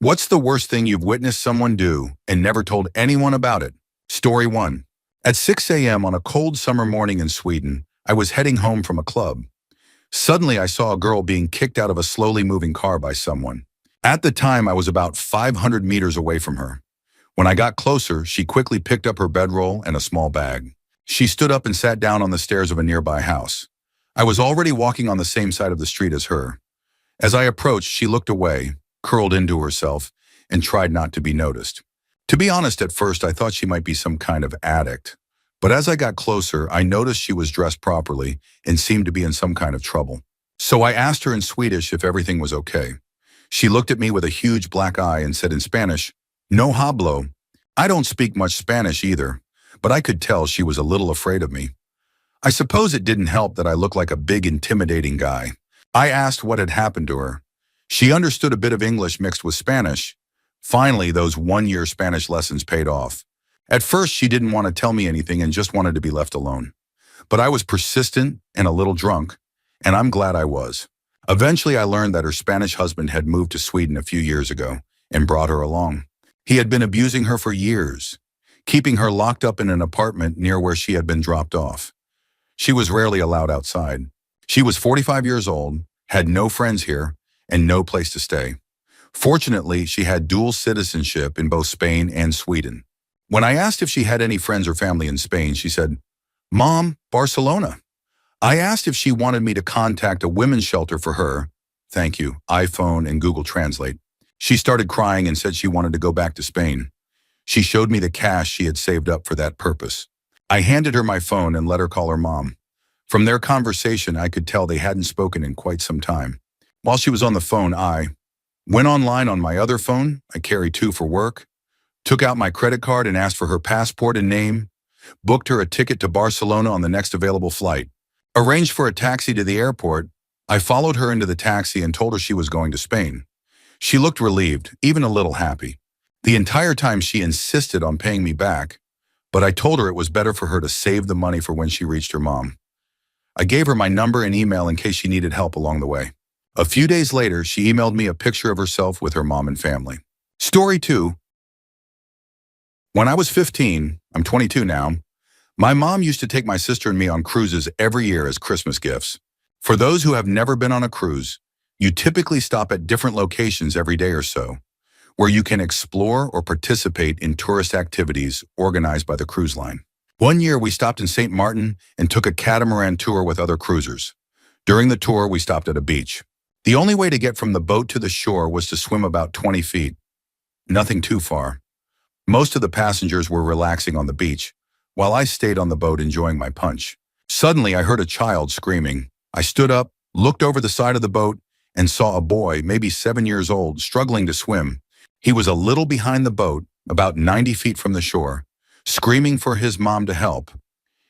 What's the worst thing you've witnessed someone do and never told anyone about it? Story 1. At 6 a.m. on a cold summer morning in Sweden, I was heading home from a club. Suddenly, I saw a girl being kicked out of a slowly moving car by someone. At the time, I was about 500 meters away from her. When I got closer, she quickly picked up her bedroll and a small bag. She stood up and sat down on the stairs of a nearby house. I was already walking on the same side of the street as her. As I approached, she looked away, curled into herself, and tried not to be noticed. To be honest, at first I thought she might be some kind of addict. But as I got closer, I noticed she was dressed properly and seemed to be in some kind of trouble. So I asked her in Swedish if everything was okay. She looked at me with a huge black eye and said in Spanish, "No hablo." I don't speak much Spanish either, but I could tell she was a little afraid of me. I suppose it didn't help that I looked like a big, intimidating guy. I asked what had happened to her. She understood a bit of English mixed with Spanish. Finally, those one-year Spanish lessons paid off. At first, she didn't want to tell me anything and just wanted to be left alone. But I was persistent and a little drunk, and I'm glad I was. Eventually, I learned that her Spanish husband had moved to Sweden a few years ago and brought her along. He had been abusing her for years, keeping her locked up in an apartment near where she had been dropped off. She was rarely allowed outside. She was 45 years old, had no friends here, and no place to stay. Fortunately, she had dual citizenship in both Spain and Sweden. When I asked if she had any friends or family in Spain, she said, "Mom, Barcelona." I asked if she wanted me to contact a women's shelter for her. Thank you, iPhone and Google Translate. She started crying and said she wanted to go back to Spain. She showed me the cash she had saved up for that purpose. I handed her my phone and let her call her mom. From their conversation, I could tell they hadn't spoken in quite some time. While she was on the phone, I went online on my other phone. I carry two for work, took out my credit card and asked for her passport and name, booked her a ticket to Barcelona on the next available flight, arranged for a taxi to the airport. I followed her into the taxi and told her she was going to Spain. She looked relieved, even a little happy. The entire time she insisted on paying me back, but I told her it was better for her to save the money for when she reached her mom. I gave her my number and email in case she needed help along the way. A few days later, she emailed me a picture of herself with her mom and family. Story 2. When I was 15, I'm 22 now, my mom used to take my sister and me on cruises every year as Christmas gifts. For those who have never been on a cruise, you typically stop at different locations every day or so, where you can explore or participate in tourist activities organized by the cruise line. One year, we stopped in St. Martin and took a catamaran tour with other cruisers. During the tour, we stopped at a beach. The only way to get from the boat to the shore was to swim about 20 feet. Nothing too far. Most of the passengers were relaxing on the beach, while I stayed on the boat enjoying my punch. Suddenly, I heard a child screaming. I stood up, looked over the side of the boat, and saw a boy, maybe 7 years old, struggling to swim. He was a little behind the boat, about 90 feet from the shore, screaming for his mom to help.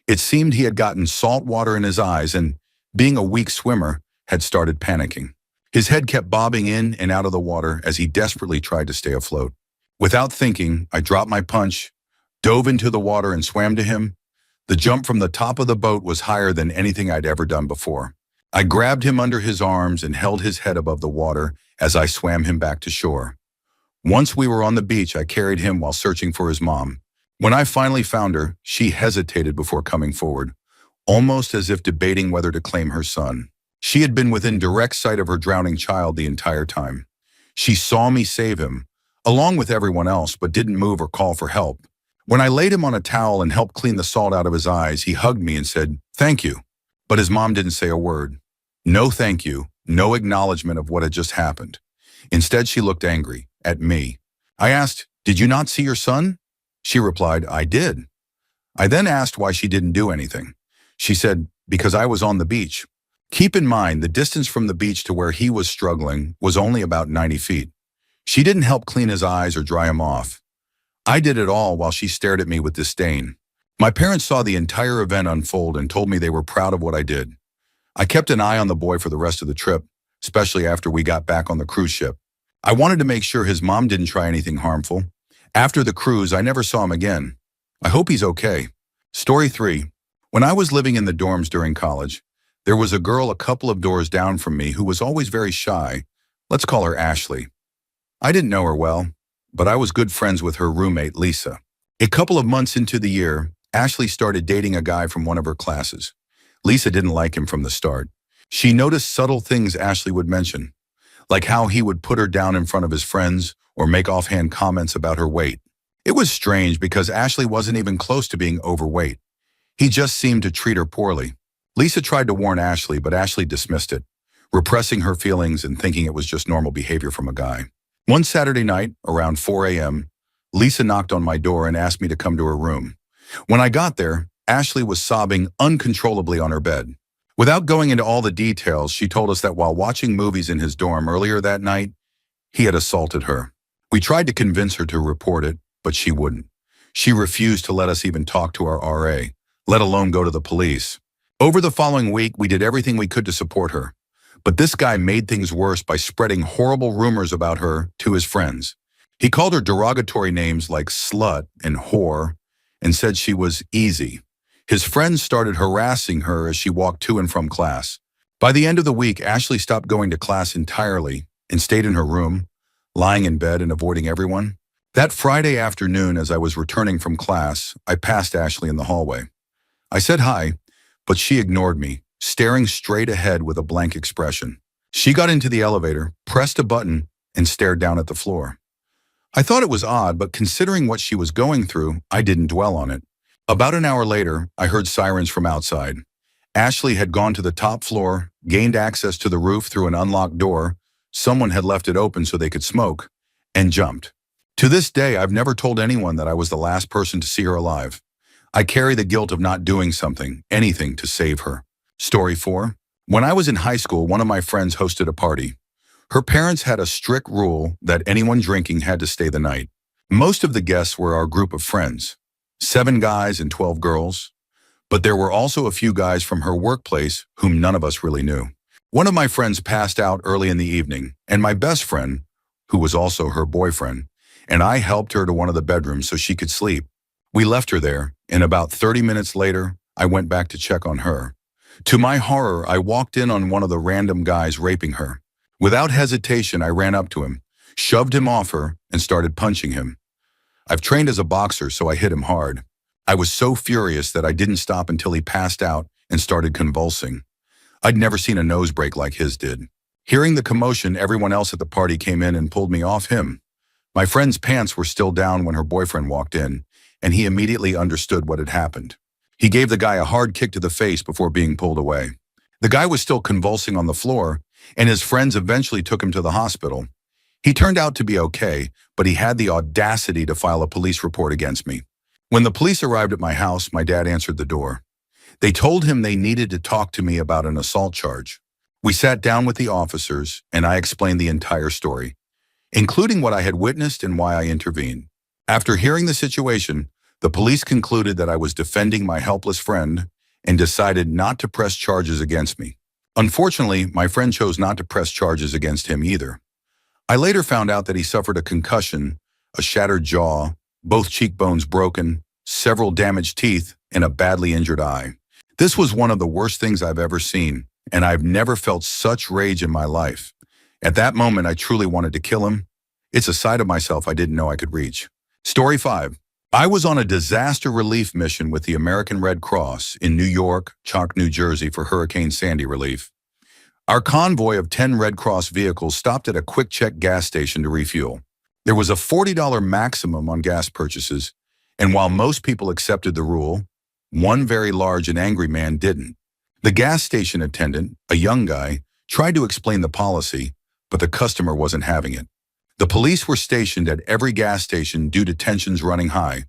It seemed he had gotten salt water in his eyes and, being a weak swimmer, had started panicking. His head kept bobbing in and out of the water as he desperately tried to stay afloat. Without thinking, I dropped my punch, dove into the water and swam to him. The jump from the top of the boat was higher than anything I'd ever done before. I grabbed him under his arms and held his head above the water as I swam him back to shore. Once we were on the beach, I carried him while searching for his mom. When I finally found her, she hesitated before coming forward, almost as if debating whether to claim her son. She had been within direct sight of her drowning child the entire time. She saw me save him, along with everyone else, but didn't move or call for help. When I laid him on a towel and helped clean the salt out of his eyes, he hugged me and said, "Thank you." But his mom didn't say a word. No thank you, no acknowledgement of what had just happened. Instead, she looked angry at me. I asked, "Did you not see your son?" She replied, "I did." I then asked why she didn't do anything. She said, "Because I was on the beach." Keep in mind, the distance from the beach to where he was struggling was only about 90 feet. She didn't help clean his eyes or dry him off. I did it all while she stared at me with disdain. My parents saw the entire event unfold and told me they were proud of what I did. I kept an eye on the boy for the rest of the trip, especially after we got back on the cruise ship. I wanted to make sure his mom didn't try anything harmful. After the cruise, I never saw him again. I hope he's okay. Story 3. When I was living in the dorms during college, there was a girl a couple of doors down from me who was always very shy. Let's call her Ashley. I didn't know her well, but I was good friends with her roommate, Lisa. A couple of months into the year, Ashley started dating a guy from one of her classes. Lisa didn't like him from the start. She noticed subtle things Ashley would mention, like how he would put her down in front of his friends or make offhand comments about her weight. It was strange because Ashley wasn't even close to being overweight. He just seemed to treat her poorly. Lisa tried to warn Ashley, but Ashley dismissed it, repressing her feelings and thinking it was just normal behavior from a guy. One Saturday night, around 4 a.m., Lisa knocked on my door and asked me to come to her room. When I got there, Ashley was sobbing uncontrollably on her bed. Without going into all the details, she told us that while watching movies in his dorm earlier that night, he had assaulted her. We tried to convince her to report it, but she wouldn't. She refused to let us even talk to our RA, let alone go to the police. Over the following week, we did everything we could to support her. But this guy made things worse by spreading horrible rumors about her to his friends. He called her derogatory names like slut and whore and said she was easy. His friends started harassing her as she walked to and from class. By the end of the week, Ashley stopped going to class entirely and stayed in her room, lying in bed and avoiding everyone. That Friday afternoon, as I was returning from class, I passed Ashley in the hallway. I said hi, but she ignored me, staring straight ahead with a blank expression. She got into the elevator, pressed a button, and stared down at the floor. I thought it was odd, but considering what she was going through, I didn't dwell on it. About an hour later, I heard sirens from outside. Ashley had gone to the top floor, gained access to the roof through an unlocked door, someone had left it open so they could smoke, and jumped. To this day, I've never told anyone that I was the last person to see her alive. I carry the guilt of not doing something, anything, to save her. Story 4. When I was in high school, one of my friends hosted a party. Her parents had a strict rule that anyone drinking had to stay the night. Most of the guests were our group of friends, 7 guys and 12 girls, but there were also a few guys from her workplace whom none of us really knew. One of my friends passed out early in the evening, and my best friend, who was also her boyfriend, and I helped her to one of the bedrooms so she could sleep. We left her there, and about 30 minutes later, I went back to check on her. To my horror, I walked in on one of the random guys raping her. Without hesitation, I ran up to him, shoved him off her, and started punching him. I've trained as a boxer, so I hit him hard. I was so furious that I didn't stop until he passed out and started convulsing. I'd never seen a nose break like his did. Hearing the commotion, everyone else at the party came in and pulled me off him. My friend's pants were still down when her boyfriend walked in, and he immediately understood what had happened. He gave the guy a hard kick to the face before being pulled away. The guy was still convulsing on the floor, and his friends eventually took him to the hospital. He turned out to be okay, but he had the audacity to file a police report against me. When the police arrived at my house, my dad answered the door. They told him they needed to talk to me about an assault charge. We sat down with the officers, and I explained the entire story, including what I had witnessed and why I intervened. After hearing the situation, the police concluded that I was defending my helpless friend and decided not to press charges against me. Unfortunately, my friend chose not to press charges against him either. I later found out that he suffered a concussion, a shattered jaw, both cheekbones broken, several damaged teeth, and a badly injured eye. This was one of the worst things I've ever seen, and I've never felt such rage in my life. At that moment, I truly wanted to kill him. It's a side of myself I didn't know I could reach. Story 5. I was on a disaster relief mission with the American Red Cross in New York, Chalk, New Jersey for Hurricane Sandy relief. Our convoy of 10 Red Cross vehicles stopped at a quick-check gas station to refuel. There was a $40 maximum on gas purchases, and while most people accepted the rule, one very large and angry man didn't. The gas station attendant, a young guy, tried to explain the policy, but the customer wasn't having it. The police were stationed at every gas station due to tensions running high,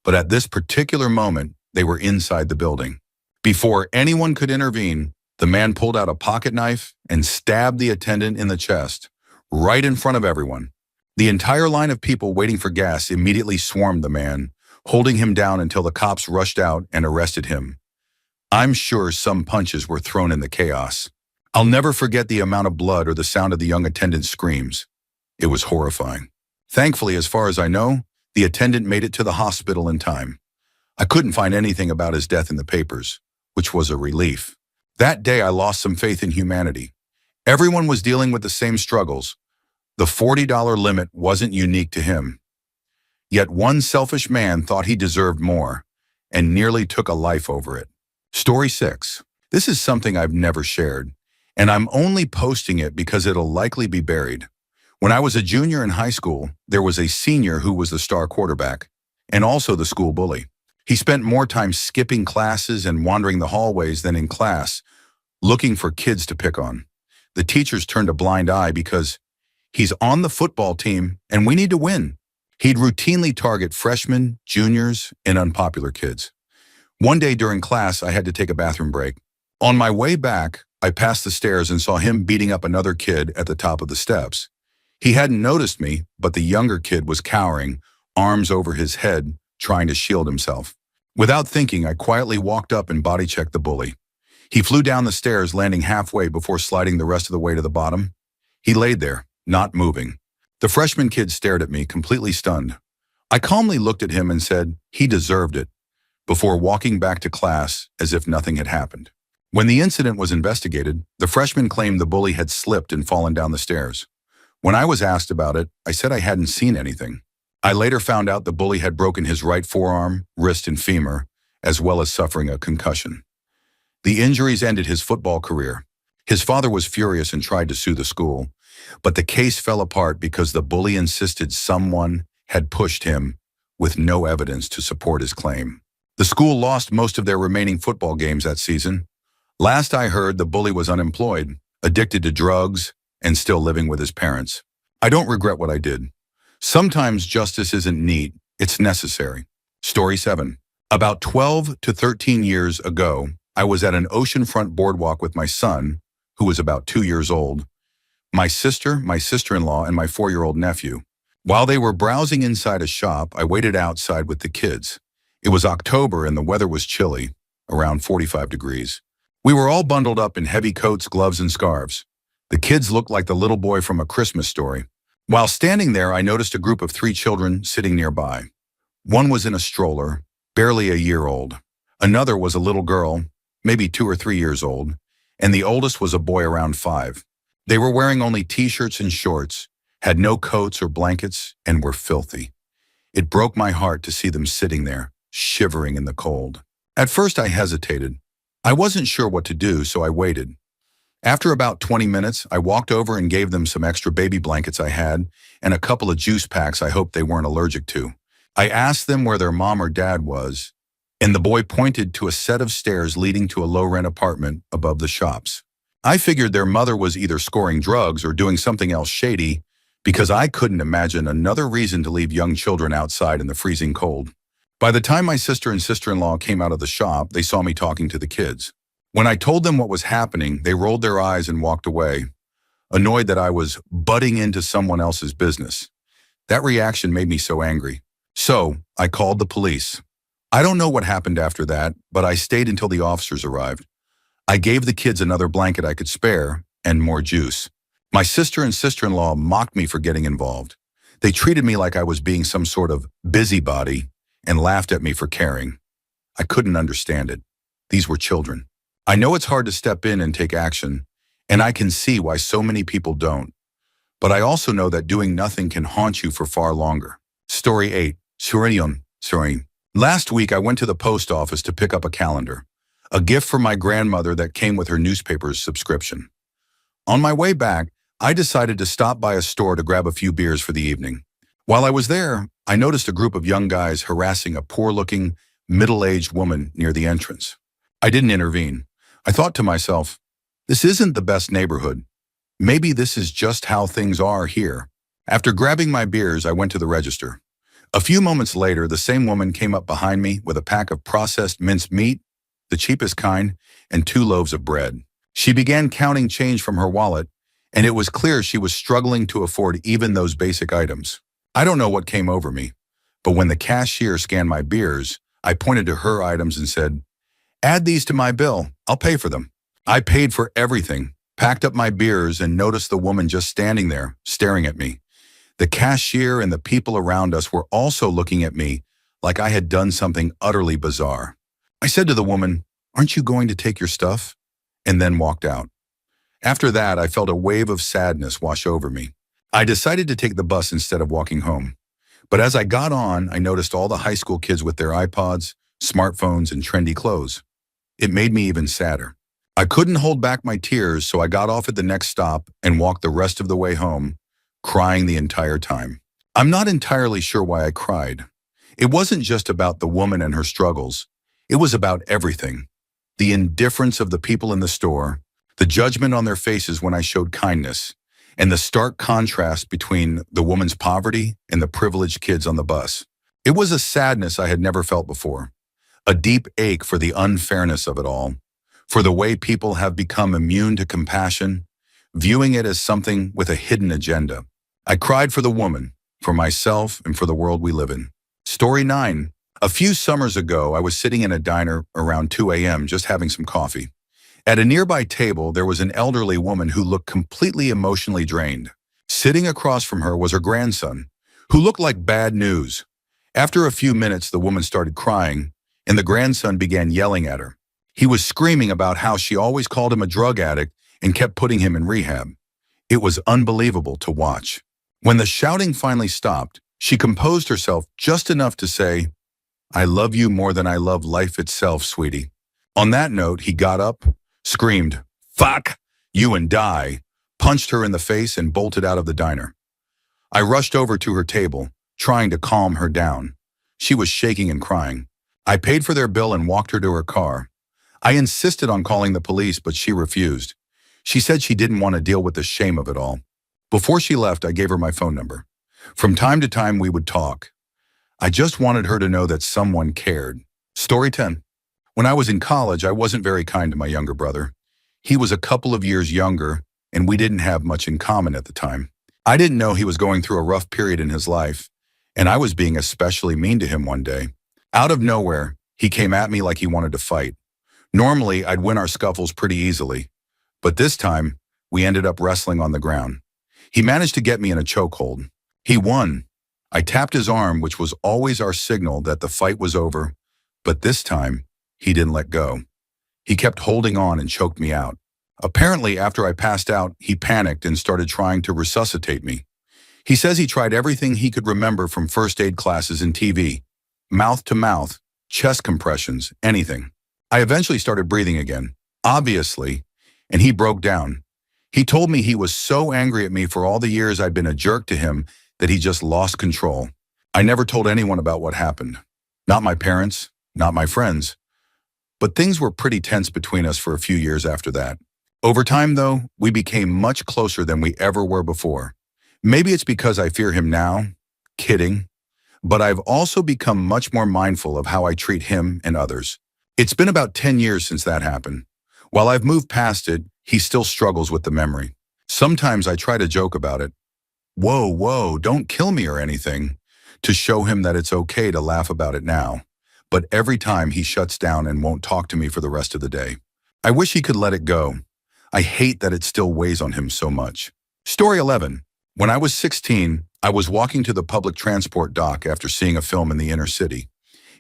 but at this particular moment, they were inside the building. Before anyone could intervene, the man pulled out a pocket knife and stabbed the attendant in the chest, right in front of everyone. The entire line of people waiting for gas immediately swarmed the man, holding him down until the cops rushed out and arrested him. I'm sure some punches were thrown in the chaos. I'll never forget the amount of blood or the sound of the young attendant's screams. It was horrifying. Thankfully, as far as I know, the attendant made it to the hospital in time. I couldn't find anything about his death in the papers, which was a relief. That day, I lost some faith in humanity. Everyone was dealing with the same struggles, The $40 limit wasn't unique to him. Yet one selfish man thought he deserved more and nearly took a life over it. Story 6. This is something I've never shared, and I'm only posting it because it'll likely be buried. When I was a junior in high school, there was a senior who was the star quarterback and also the school bully. He spent more time skipping classes and wandering the hallways than in class, looking for kids to pick on. The teachers turned a blind eye because he's on the football team and we need to win. He'd routinely target freshmen, juniors, and unpopular kids. One day during class, I had to take a bathroom break. On my way back, I passed the stairs and saw him beating up another kid at the top of the steps. He hadn't noticed me, but the younger kid was cowering, arms over his head, trying to shield himself. Without thinking, I quietly walked up and body-checked the bully. He flew down the stairs, landing halfway before sliding the rest of the way to the bottom. He laid there, not moving. The freshman kid stared at me, completely stunned. I calmly looked at him and said, "He deserved it," before walking back to class as if nothing had happened. When the incident was investigated, the freshman claimed the bully had slipped and fallen down the stairs. When I was asked about it, I said I hadn't seen anything. I later found out the bully had broken his right forearm, wrist, and femur, as well as suffering a concussion. The injuries ended his football career. His father was furious and tried to sue the school, but the case fell apart because the bully insisted someone had pushed him with no evidence to support his claim. The school lost most of their remaining football games that season. Last I heard, the bully was unemployed, addicted to drugs, and still living with his parents. I don't regret what I did. Sometimes justice isn't neat, it's necessary. Story 7. About 12 to 13 years ago, I was at an oceanfront boardwalk with my son, who was about 2 years old, my sister, my sister-in-law, and my 4-year-old nephew. While they were browsing inside a shop, I waited outside with the kids. It was October and the weather was chilly, around 45 degrees. We were all bundled up in heavy coats, gloves, and scarves. The kids looked like the little boy from A Christmas Story. While standing there, I noticed a group of 3 children sitting nearby. One was in a stroller, barely a year old. Another was a little girl, maybe 2 or 3 years old, and the oldest was a boy around 5. They were wearing only t-shirts and shorts, had no coats or blankets, and were filthy. It broke my heart to see them sitting there, shivering in the cold. At first I hesitated. I wasn't sure what to do, so I waited. After about 20 minutes, I walked over and gave them some extra baby blankets I had and a couple of juice packs I hoped they weren't allergic to. I asked them where their mom or dad was, and the boy pointed to a set of stairs leading to a low-rent apartment above the shops. I figured their mother was either scoring drugs or doing something else shady because I couldn't imagine another reason to leave young children outside in the freezing cold. By the time my sister and sister-in-law came out of the shop, they saw me talking to the kids. When I told them what was happening, they rolled their eyes and walked away, annoyed that I was butting into someone else's business. That reaction made me so angry. So, I called the police. I don't know what happened after that, but I stayed until the officers arrived. I gave the kids another blanket I could spare and more juice. My sister and sister-in-law mocked me for getting involved. They treated me like I was being some sort of busybody and laughed at me for caring. I couldn't understand it. These were children. I know it's hard to step in and take action, and I can see why so many people don't. But I also know that doing nothing can haunt you for far longer. Story 8. Sorry. Last week I went to the post office to pick up a calendar, a gift from my grandmother that came with her newspaper's subscription. On my way back, I decided to stop by a store to grab a few beers for the evening. While I was there, I noticed a group of young guys harassing a poor-looking, middle-aged woman near the entrance. I didn't intervene. I thought to myself, this isn't the best neighborhood. Maybe this is just how things are here. After grabbing my beers, I went to the register. A few moments later, the same woman came up behind me with a pack of processed minced meat, the cheapest kind, and 2 loaves of bread. She began counting change from her wallet, and it was clear she was struggling to afford even those basic items. I don't know what came over me, but when the cashier scanned my beers, I pointed to her items and said, "Add these to my bill. I'll pay for them." I paid for everything, packed up my beers, and noticed the woman just standing there, staring at me. The cashier and the people around us were also looking at me like I had done something utterly bizarre. I said to the woman, "Aren't you going to take your stuff?" and then walked out. After that, I felt a wave of sadness wash over me. I decided to take the bus instead of walking home. But as I got on, I noticed all the high school kids with their iPods, smartphones, and trendy clothes. It made me even sadder. I couldn't hold back my tears, so I got off at the next stop and walked the rest of the way home, crying the entire time. I'm not entirely sure why I cried. It wasn't just about the woman and her struggles. It was about everything. The indifference of the people in the store, the judgment on their faces when I showed kindness, and the stark contrast between the woman's poverty and the privileged kids on the bus. It was a sadness I had never felt before, a deep ache for the unfairness of it all, for the way people have become immune to compassion, viewing it as something with a hidden agenda. I cried for the woman, for myself, and for the world we live in. Story 9. A few summers ago, I was sitting in a diner around 2 a.m. just having some coffee. At a nearby table, there was an elderly woman who looked completely emotionally drained. Sitting across from her was her grandson, who looked like bad news. After a few minutes, the woman started crying, and the grandson began yelling at her. He was screaming about how she always called him a drug addict and kept putting him in rehab. It was unbelievable to watch. When the shouting finally stopped, she composed herself just enough to say, "I love you more than I love life itself, sweetie." On that note, he got up, screamed, "Fuck you and die," punched her in the face and bolted out of the diner. I rushed over to her table, trying to calm her down. She was shaking and crying. I paid for their bill and walked her to her car. I insisted on calling the police, but she refused. She said she didn't want to deal with the shame of it all. Before she left, I gave her my phone number. From time to time, we would talk. I just wanted her to know that someone cared. Story 10. When I was in college, I wasn't very kind to my younger brother. He was a couple of years younger, and we didn't have much in common at the time. I didn't know he was going through a rough period in his life, and I was being especially mean to him one day. Out of nowhere, he came at me like he wanted to fight. Normally, I'd win our scuffles pretty easily, but this time, we ended up wrestling on the ground. He managed to get me in a chokehold. He won. I tapped his arm, which was always our signal that the fight was over, but this time, he didn't let go. He kept holding on and choked me out. Apparently, after I passed out, he panicked and started trying to resuscitate me. He says he tried everything he could remember from first aid classes and TV. Mouth to mouth, chest compressions, anything. I eventually started breathing again, obviously, and he broke down. He told me he was so angry at me for all the years I'd been a jerk to him that he just lost control. I never told anyone about what happened. Not my parents, not my friends. But things were pretty tense between us for a few years after that. Over time, though, we became much closer than we ever were before. Maybe it's because I fear him now. Kidding. But I've also become much more mindful of how I treat him and others. It's been about 10 years since that happened. While I've moved past it, he still struggles with the memory. Sometimes I try to joke about it. Whoa, don't kill me or anything, to show him that it's okay to laugh about it now. But every time he shuts down and won't talk to me for the rest of the day. I wish he could let it go. I hate that it still weighs on him so much. Story 11. When I was 16, I was walking to the public transport dock after seeing a film in the inner city.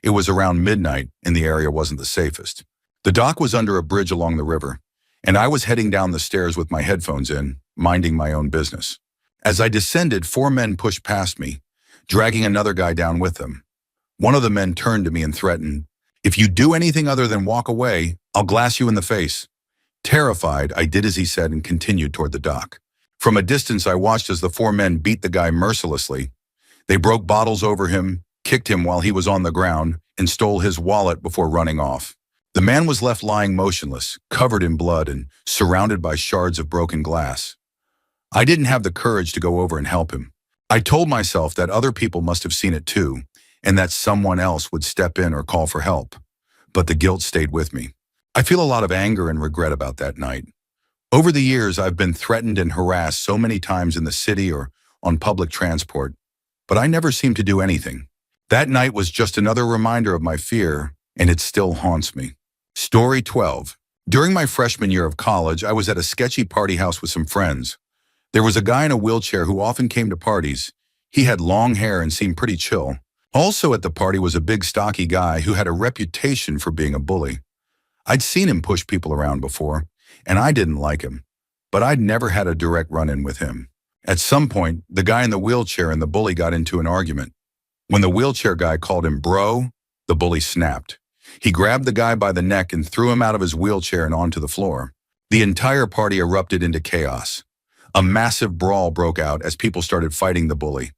It was around midnight and the area wasn't the safest. The dock was under a bridge along the river, and I was heading down the stairs with my headphones in, minding my own business. As I descended, 4 men pushed past me, dragging another guy down with them. One of the men turned to me and threatened, "If you do anything other than walk away, I'll glass you in the face." Terrified, I did as he said and continued toward the dock. From a distance, I watched as the 4 men beat the guy mercilessly. They broke bottles over him, kicked him while he was on the ground, and stole his wallet before running off. The man was left lying motionless, covered in blood and surrounded by shards of broken glass. I didn't have the courage to go over and help him. I told myself that other people must have seen it too, and that someone else would step in or call for help. But the guilt stayed with me. I feel a lot of anger and regret about that night. Over the years, I've been threatened and harassed so many times in the city or on public transport, but I never seemed to do anything. That night was just another reminder of my fear, and it still haunts me. Story 12. During my freshman year of college, I was at a sketchy party house with some friends. There was a guy in a wheelchair who often came to parties. He had long hair and seemed pretty chill. Also at the party was a big stocky guy who had a reputation for being a bully. I'd seen him push people around before, and I didn't like him, but I'd never had a direct run-in with him. At some point, the guy in the wheelchair and the bully got into an argument. When the wheelchair guy called him bro, the bully snapped. He grabbed the guy by the neck and threw him out of his wheelchair and onto the floor. The entire party erupted into chaos. A massive brawl broke out as people started fighting the bully.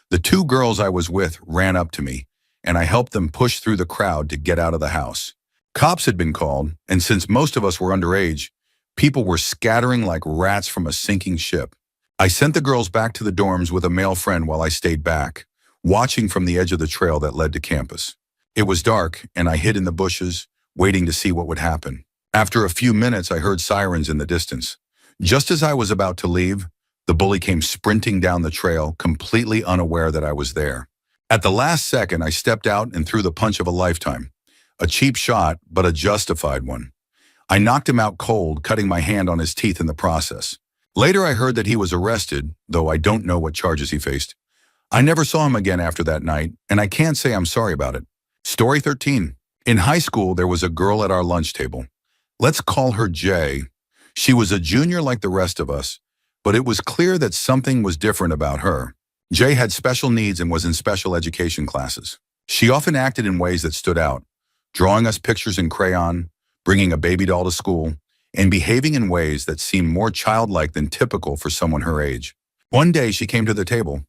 The two girls I was with ran up to me, and I helped them push through the crowd to get out of the house. Cops had been called, and since most of us were underage, people were scattering like rats from a sinking ship. I sent the girls back to the dorms with a male friend while I stayed back, watching from the edge of the trail that led to campus. It was dark, and I hid in the bushes, waiting to see what would happen. After a few minutes, I heard sirens in the distance. Just as I was about to leave, the bully came sprinting down the trail, completely unaware that I was there. At the last second, I stepped out and threw the punch of a lifetime. A cheap shot, but a justified one. I knocked him out cold, cutting my hand on his teeth in the process. Later, I heard that he was arrested, though I don't know what charges he faced. I never saw him again after that night, and I can't say I'm sorry about it. Story 13. In high school, there was a girl at our lunch table. Let's call her Jay. She was a junior like the rest of us, but it was clear that something was different about her. Jay had special needs and was in special education classes. She often acted in ways that stood out, drawing us pictures in crayon, bringing a baby doll to school, and behaving in ways that seemed more childlike than typical for someone her age. One day, she came to the table,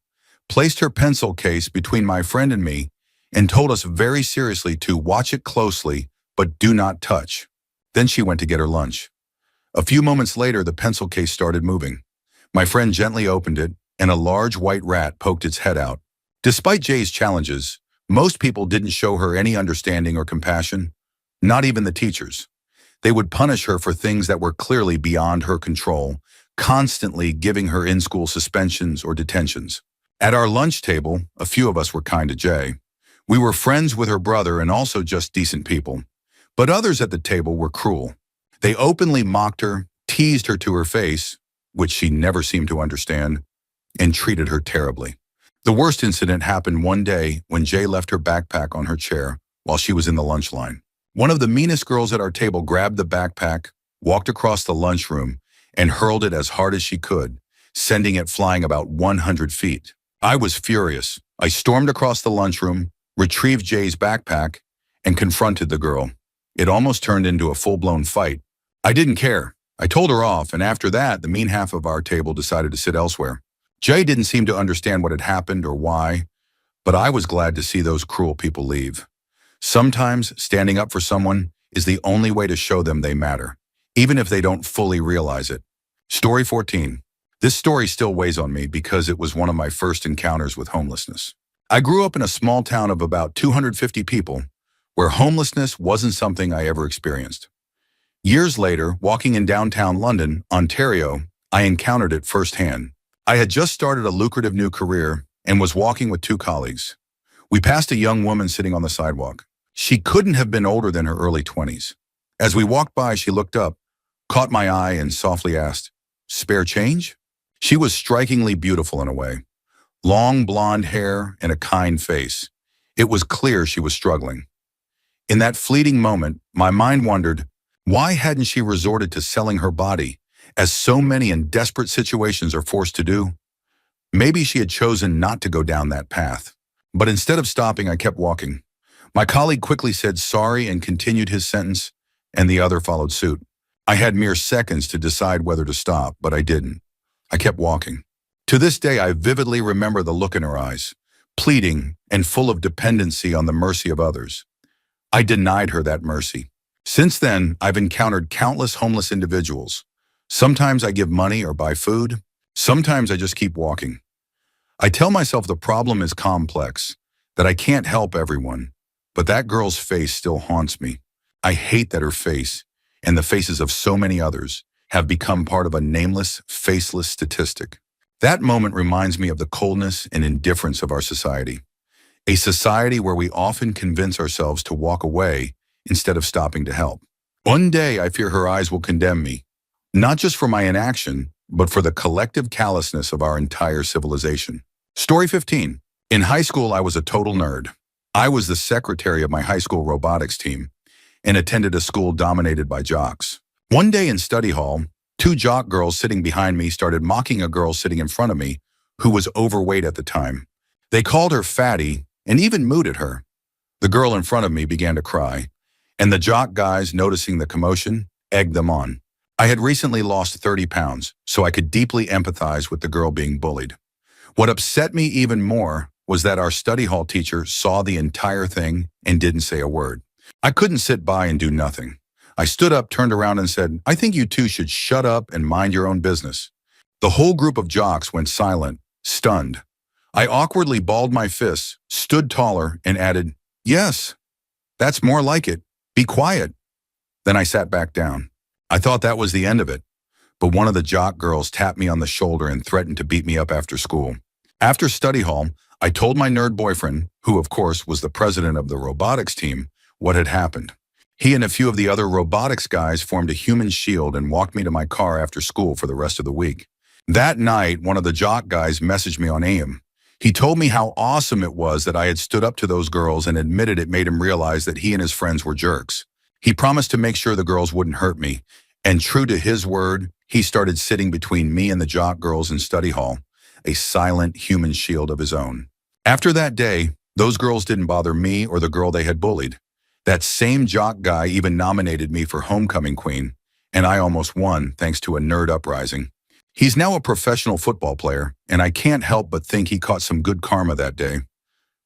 placed her pencil case between my friend and me, and told us very seriously to watch it closely, but do not touch. Then she went to get her lunch. A few moments later, the pencil case started moving. My friend gently opened it, and a large white rat poked its head out. Despite Jay's challenges, most people didn't show her any understanding or compassion, not even the teachers. They would punish her for things that were clearly beyond her control, constantly giving her in-school suspensions or detentions. At our lunch table, a few of us were kind to Jay. We were friends with her brother and also just decent people. But others at the table were cruel. They openly mocked her, teased her to her face, which she never seemed to understand, and treated her terribly. The worst incident happened one day when Jay left her backpack on her chair while she was in the lunch line. One of the meanest girls at our table grabbed the backpack, walked across the lunchroom, and hurled it as hard as she could, sending it flying about 100 feet. I was furious. I stormed across the lunchroom, retrieved Jay's backpack, and confronted the girl. It almost turned into a full-blown fight. I didn't care. I told her off, and after that, the mean half of our table decided to sit elsewhere. Jay didn't seem to understand what had happened or why, but I was glad to see those cruel people leave. Sometimes standing up for someone is the only way to show them they matter, even if they don't fully realize it. Story 14. This story still weighs on me because it was one of my first encounters with homelessness. I grew up in a small town of about 250 people where homelessness wasn't something I ever experienced. Years later, walking in downtown London, Ontario, I encountered it firsthand. I had just started a lucrative new career and was walking with two colleagues. We passed a young woman sitting on the sidewalk. She couldn't have been older than her early 20s. As we walked by, she looked up, caught my eye, and softly asked, "Spare change?" She was strikingly beautiful in a way. Long blonde hair and a kind face. It was clear she was struggling. In that fleeting moment, my mind wondered, why hadn't she resorted to selling her body, as so many in desperate situations are forced to do? Maybe she had chosen not to go down that path. But instead of stopping, I kept walking. My colleague quickly said sorry and continued his sentence, and the other followed suit. I had mere seconds to decide whether to stop, but I didn't. I kept walking. To this day, I vividly remember the look in her eyes, pleading and full of dependency on the mercy of others. I denied her that mercy. Since then, I've encountered countless homeless individuals. Sometimes I give money or buy food. Sometimes I just keep walking. I tell myself the problem is complex, that I can't help everyone, but that girl's face still haunts me. I hate that her face, and the faces of so many others, have become part of a nameless, faceless statistic. That moment reminds me of the coldness and indifference of our society. A society where we often convince ourselves to walk away instead of stopping to help. One day, I fear her eyes will condemn me, not just for my inaction, but for the collective callousness of our entire civilization. Story 15. In high school, I was a total nerd. I was the secretary of my high school robotics team and attended a school dominated by jocks. One day in study hall, Two jock girls sitting behind me started mocking a girl sitting in front of me who was overweight at the time. They called her fatty and even mooed at her. The girl in front of me began to cry, and the jock guys, noticing the commotion, egged them on. I had recently lost 30 pounds, so I could deeply empathize with the girl being bullied. What upset me even more was that our study hall teacher saw the entire thing and didn't say a word. I couldn't sit by and do nothing. I stood up, turned around and said, "I think you two should shut up and mind your own business." The whole group of jocks went silent, stunned. I awkwardly balled my fists, stood taller, and added, "Yes, that's more like it. Be quiet." Then I sat back down. I thought that was the end of it, but one of the jock girls tapped me on the shoulder and threatened to beat me up after school. After study hall, I told my nerd boyfriend, who of course was the president of the robotics team, what had happened. He and a few of the other robotics guys formed a human shield and walked me to my car after school for the rest of the week. That night, one of the jock guys messaged me on AIM. He told me how awesome it was that I had stood up to those girls and admitted it made him realize that he and his friends were jerks. He promised to make sure the girls wouldn't hurt me, and true to his word, he started sitting between me and the jock girls in study hall, a silent human shield of his own. After that day, those girls didn't bother me or the girl they had bullied. That same jock guy even nominated me for homecoming queen, and I almost won thanks to a nerd uprising. He's now a professional football player, and I can't help but think he caught some good karma that day.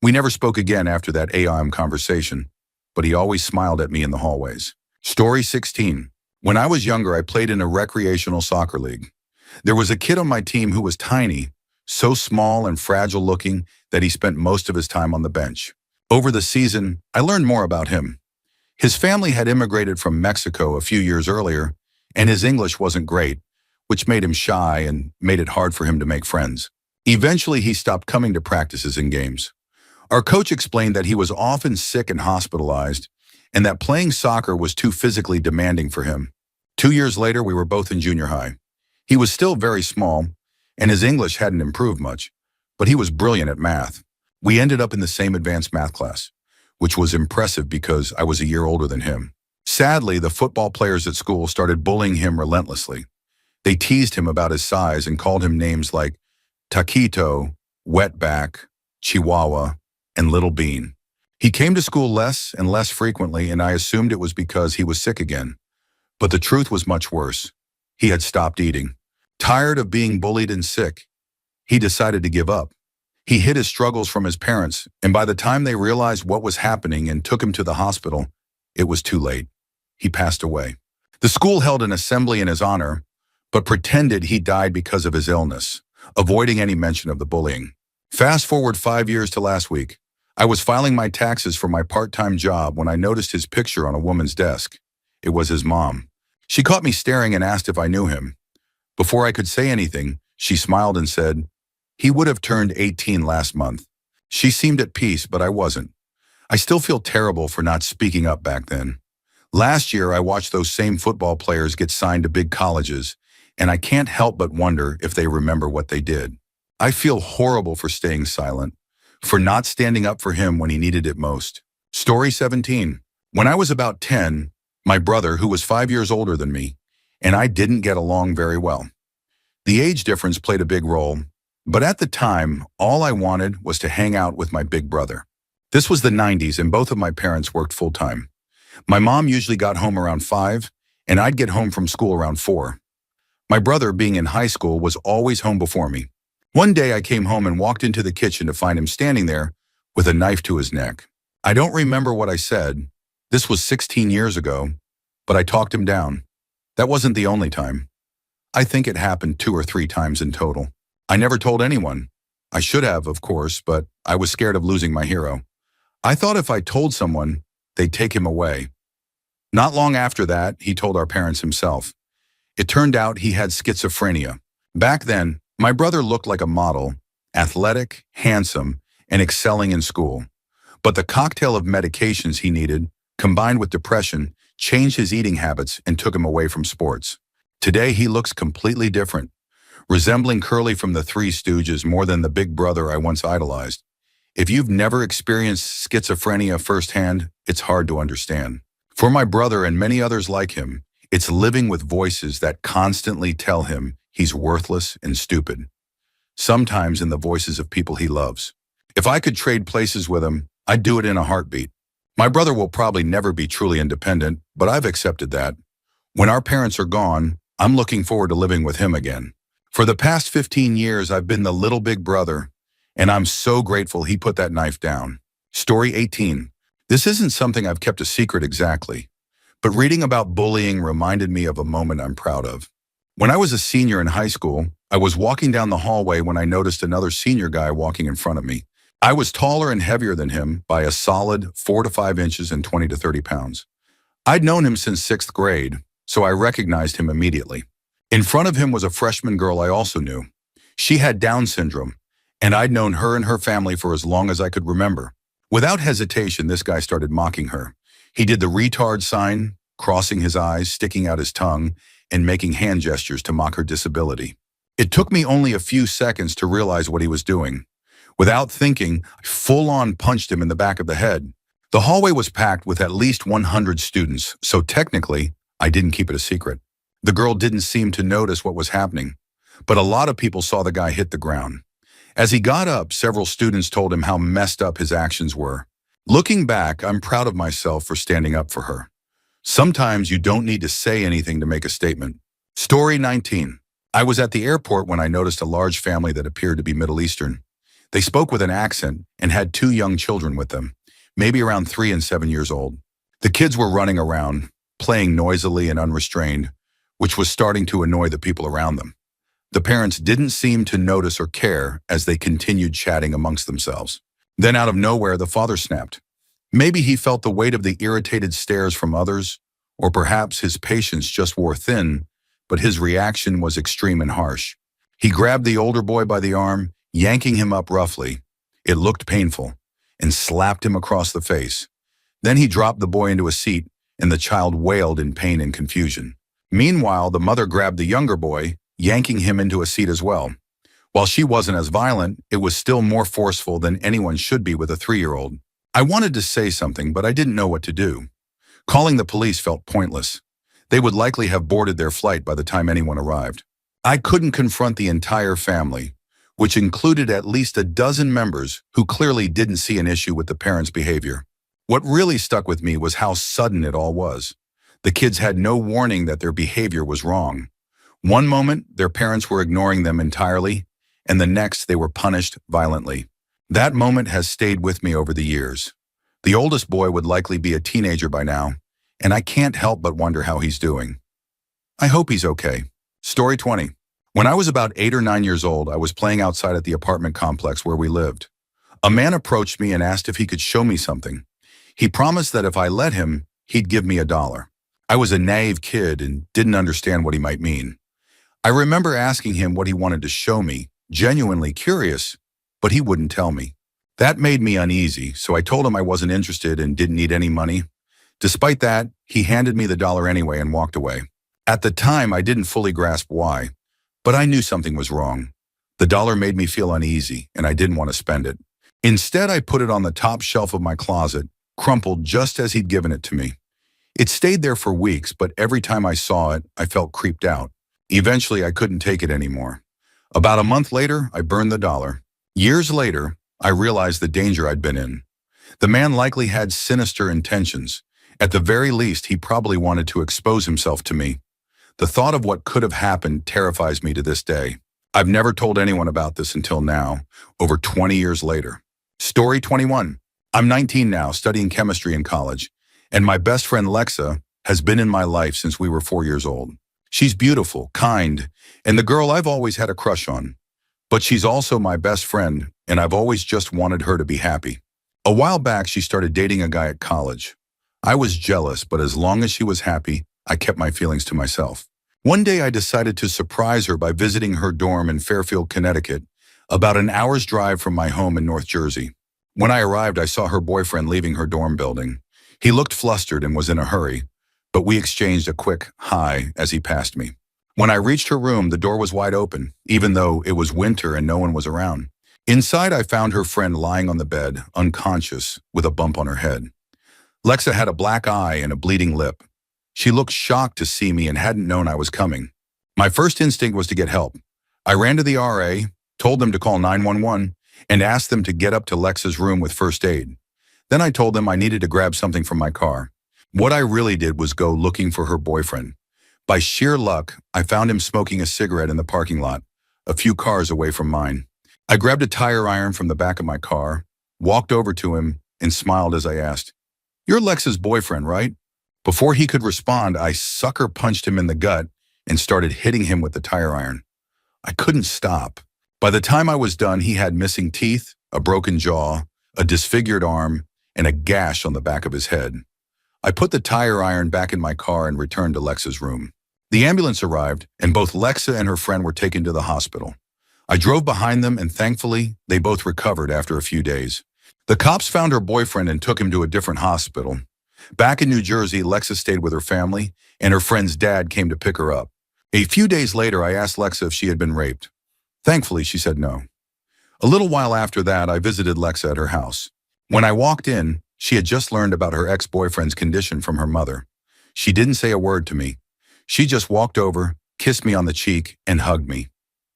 We never spoke again after that AIM conversation, but he always smiled at me in the hallways. Story 16. When I was younger, I played in a recreational soccer league. There was a kid on my team who was tiny, so small and fragile looking that he spent most of his time on the bench. Over the season, I learned more about him. His family had immigrated from Mexico a few years earlier, and his English wasn't great, which made him shy and made it hard for him to make friends. Eventually, he stopped coming to practices and games. Our coach explained that he was often sick and hospitalized, and that playing soccer was too physically demanding for him. 2 years later, we were both in junior high. He was still very small, and his English hadn't improved much, but he was brilliant at math. We ended up in the same advanced math class, which was impressive because I was a year older than him. Sadly, the football players at school started bullying him relentlessly. They teased him about his size and called him names like Taquito, Wetback, Chihuahua, and Little Bean. He came to school less and less frequently, and I assumed it was because he was sick again. But the truth was much worse. He had stopped eating. Tired of being bullied and sick, he decided to give up. He hid his struggles from his parents, and by the time they realized what was happening and took him to the hospital, it was too late. He passed away. The school held an assembly in his honor, but pretended he died because of his illness, avoiding any mention of the bullying. Fast forward 5 years to last week. I was filing my taxes for my part-time job when I noticed his picture on a woman's desk. It was his mom. She caught me staring and asked if I knew him. Before I could say anything, she smiled and said, "He would have turned 18 last month." She seemed at peace, but I wasn't. I still feel terrible for not speaking up back then. Last year, I watched those same football players get signed to big colleges, and I can't help but wonder if they remember what they did. I feel horrible for staying silent, for not standing up for him when he needed it most. Story 17. When I was about 10, my brother, who was 5 years older than me, and I didn't get along very well. The age difference played a big role, but at the time, all I wanted was to hang out with my big brother. This was the 90s, and both of my parents worked full-time. My mom usually got home around 5, and I'd get home from school around 4. My brother, being in high school, was always home before me. One day I came home and walked into the kitchen to find him standing there with a knife to his neck. I don't remember what I said. This was 16 years ago, but I talked him down. That wasn't the only time. I think it happened 2 or 3 times in total. I never told anyone. I should have, of course, but I was scared of losing my hero. I thought if I told someone, they'd take him away. Not long after that, he told our parents himself. It turned out he had schizophrenia. Back then, my brother looked like a model, athletic, handsome, and excelling in school. But the cocktail of medications he needed, combined with depression, changed his eating habits and took him away from sports. Today, he looks completely different, resembling Curly from the Three Stooges more than the big brother I once idolized. If you've never experienced schizophrenia firsthand, it's hard to understand. For my brother and many others like him, It's living with voices that constantly tell him he's worthless and stupid, sometimes in the voices of people he loves. If I could trade places with him, I'd do it in a heartbeat. My brother will probably never be truly independent, but I've accepted that. When our parents are gone, I'm looking forward to living with him again. For the past 15 years, I've been the little big brother, and I'm so grateful he put that knife down. Story 18. This isn't something I've kept a secret exactly, but reading about bullying reminded me of a moment I'm proud of. When I was a senior in high school, I was walking down the hallway when I noticed another senior guy walking in front of me. I was taller and heavier than him by a solid 4 to 5 inches and 20 to 30 pounds. I'd known him since 6th grade, so I recognized him immediately. In front of him was a freshman girl I also knew. She had Down syndrome, and I'd known her and her family for as long as I could remember. Without hesitation, this guy started mocking her. He did the retard sign, crossing his eyes, sticking out his tongue, and making hand gestures to mock her disability. It took me only a few seconds to realize what he was doing. Without thinking, I full-on punched him in the back of the head. The hallway was packed with at least 100 students, so technically, I didn't keep it a secret. The girl didn't seem to notice what was happening, but a lot of people saw the guy hit the ground. As he got up, several students told him how messed up his actions were. Looking back, I'm proud of myself for standing up for her. Sometimes you don't need to say anything to make a statement. Story 19. I was at the airport when I noticed a large family that appeared to be Middle Eastern. They spoke with an accent and had 2 young children with them, maybe around 3 and 7 years old. The kids were running around, playing noisily and unrestrained, which was starting to annoy the people around them. The parents didn't seem to notice or care as they continued chatting amongst themselves. Then out of nowhere, the father snapped. Maybe he felt the weight of the irritated stares from others, or perhaps his patience just wore thin, but his reaction was extreme and harsh. He grabbed the older boy by the arm, yanking him up roughly. It looked painful, and slapped him across the face. Then he dropped the boy into a seat, and the child wailed in pain and confusion. Meanwhile, the mother grabbed the younger boy, yanking him into a seat as well. While she wasn't as violent, it was still more forceful than anyone should be with a 3-year-old. I wanted to say something, but I didn't know what to do. Calling the police felt pointless. They would likely have boarded their flight by the time anyone arrived. I couldn't confront the entire family, which included at least a dozen members who clearly didn't see an issue with the parents' behavior. What really stuck with me was how sudden it all was. The kids had no warning that their behavior was wrong. One moment, their parents were ignoring them entirely, and the next, they were punished violently. That moment has stayed with me over the years. The oldest boy would likely be a teenager by now, and I can't help but wonder how he's doing. I hope he's okay. Story 20. When I was about 8 or 9 years old, I was playing outside at the apartment complex where we lived. A man approached me and asked if he could show me something. He promised that if I let him, he'd give me $1. I was a naive kid and didn't understand what he might mean. I remember asking him what he wanted to show me, genuinely curious, but he wouldn't tell me. That made me uneasy, so I told him I wasn't interested and didn't need any money. Despite that, he handed me the $1 anyway and walked away. At the time, I didn't fully grasp why, but I knew something was wrong. The $1 made me feel uneasy, and I didn't want to spend it. Instead, I put it on the top shelf of my closet, crumpled just as he'd given it to me. It stayed there for weeks, but every time I saw it, I felt creeped out. Eventually, I couldn't take it anymore. About a month later, I burned the $1. Years later, I realized the danger I'd been in. The man likely had sinister intentions. At the very least, he probably wanted to expose himself to me. The thought of what could have happened terrifies me to this day. I've never told anyone about this until now, over 20 years later. Story 21. I'm 19 now, studying chemistry in college, and my best friend Lexa has been in my life since we were 4 years old. She's beautiful, kind, and the girl I've always had a crush on. But she's also my best friend, and I've always just wanted her to be happy. A while back, she started dating a guy at college. I was jealous, but as long as she was happy, I kept my feelings to myself. One day, I decided to surprise her by visiting her dorm in Fairfield, Connecticut, about an hour's drive from my home in North Jersey. When I arrived, I saw her boyfriend leaving her dorm building. He looked flustered and was in a hurry, but we exchanged a quick hi as he passed me. When I reached her room, the door was wide open, even though it was winter and no one was around. Inside, I found her friend lying on the bed, unconscious, with a bump on her head. Lexa had a black eye and a bleeding lip. She looked shocked to see me and hadn't known I was coming. My first instinct was to get help. I ran to the RA, told them to call 911, and asked them to get up to Lexa's room with first aid. Then I told them I needed to grab something from my car. What I really did was go looking for her boyfriend. By sheer luck, I found him smoking a cigarette in the parking lot, a few cars away from mine. I grabbed a tire iron from the back of my car, walked over to him, and smiled as I asked, "You're Lexa's boyfriend, right?" Before he could respond, I sucker punched him in the gut and started hitting him with the tire iron. I couldn't stop. By the time I was done, he had missing teeth, a broken jaw, a disfigured arm, and a gash on the back of his head. I put the tire iron back in my car and returned to Lexa's room. The ambulance arrived, and both Lexa and her friend were taken to the hospital. I drove behind them, and thankfully, they both recovered after a few days. The cops found her boyfriend and took him to a different hospital. Back in New Jersey, Lexa stayed with her family, and her friend's dad came to pick her up. A few days later, I asked Lexa if she had been raped. Thankfully, she said no. A little while after that, I visited Lexa at her house. When I walked in, she had just learned about her ex-boyfriend's condition from her mother. She didn't say a word to me. She just walked over, kissed me on the cheek, and hugged me.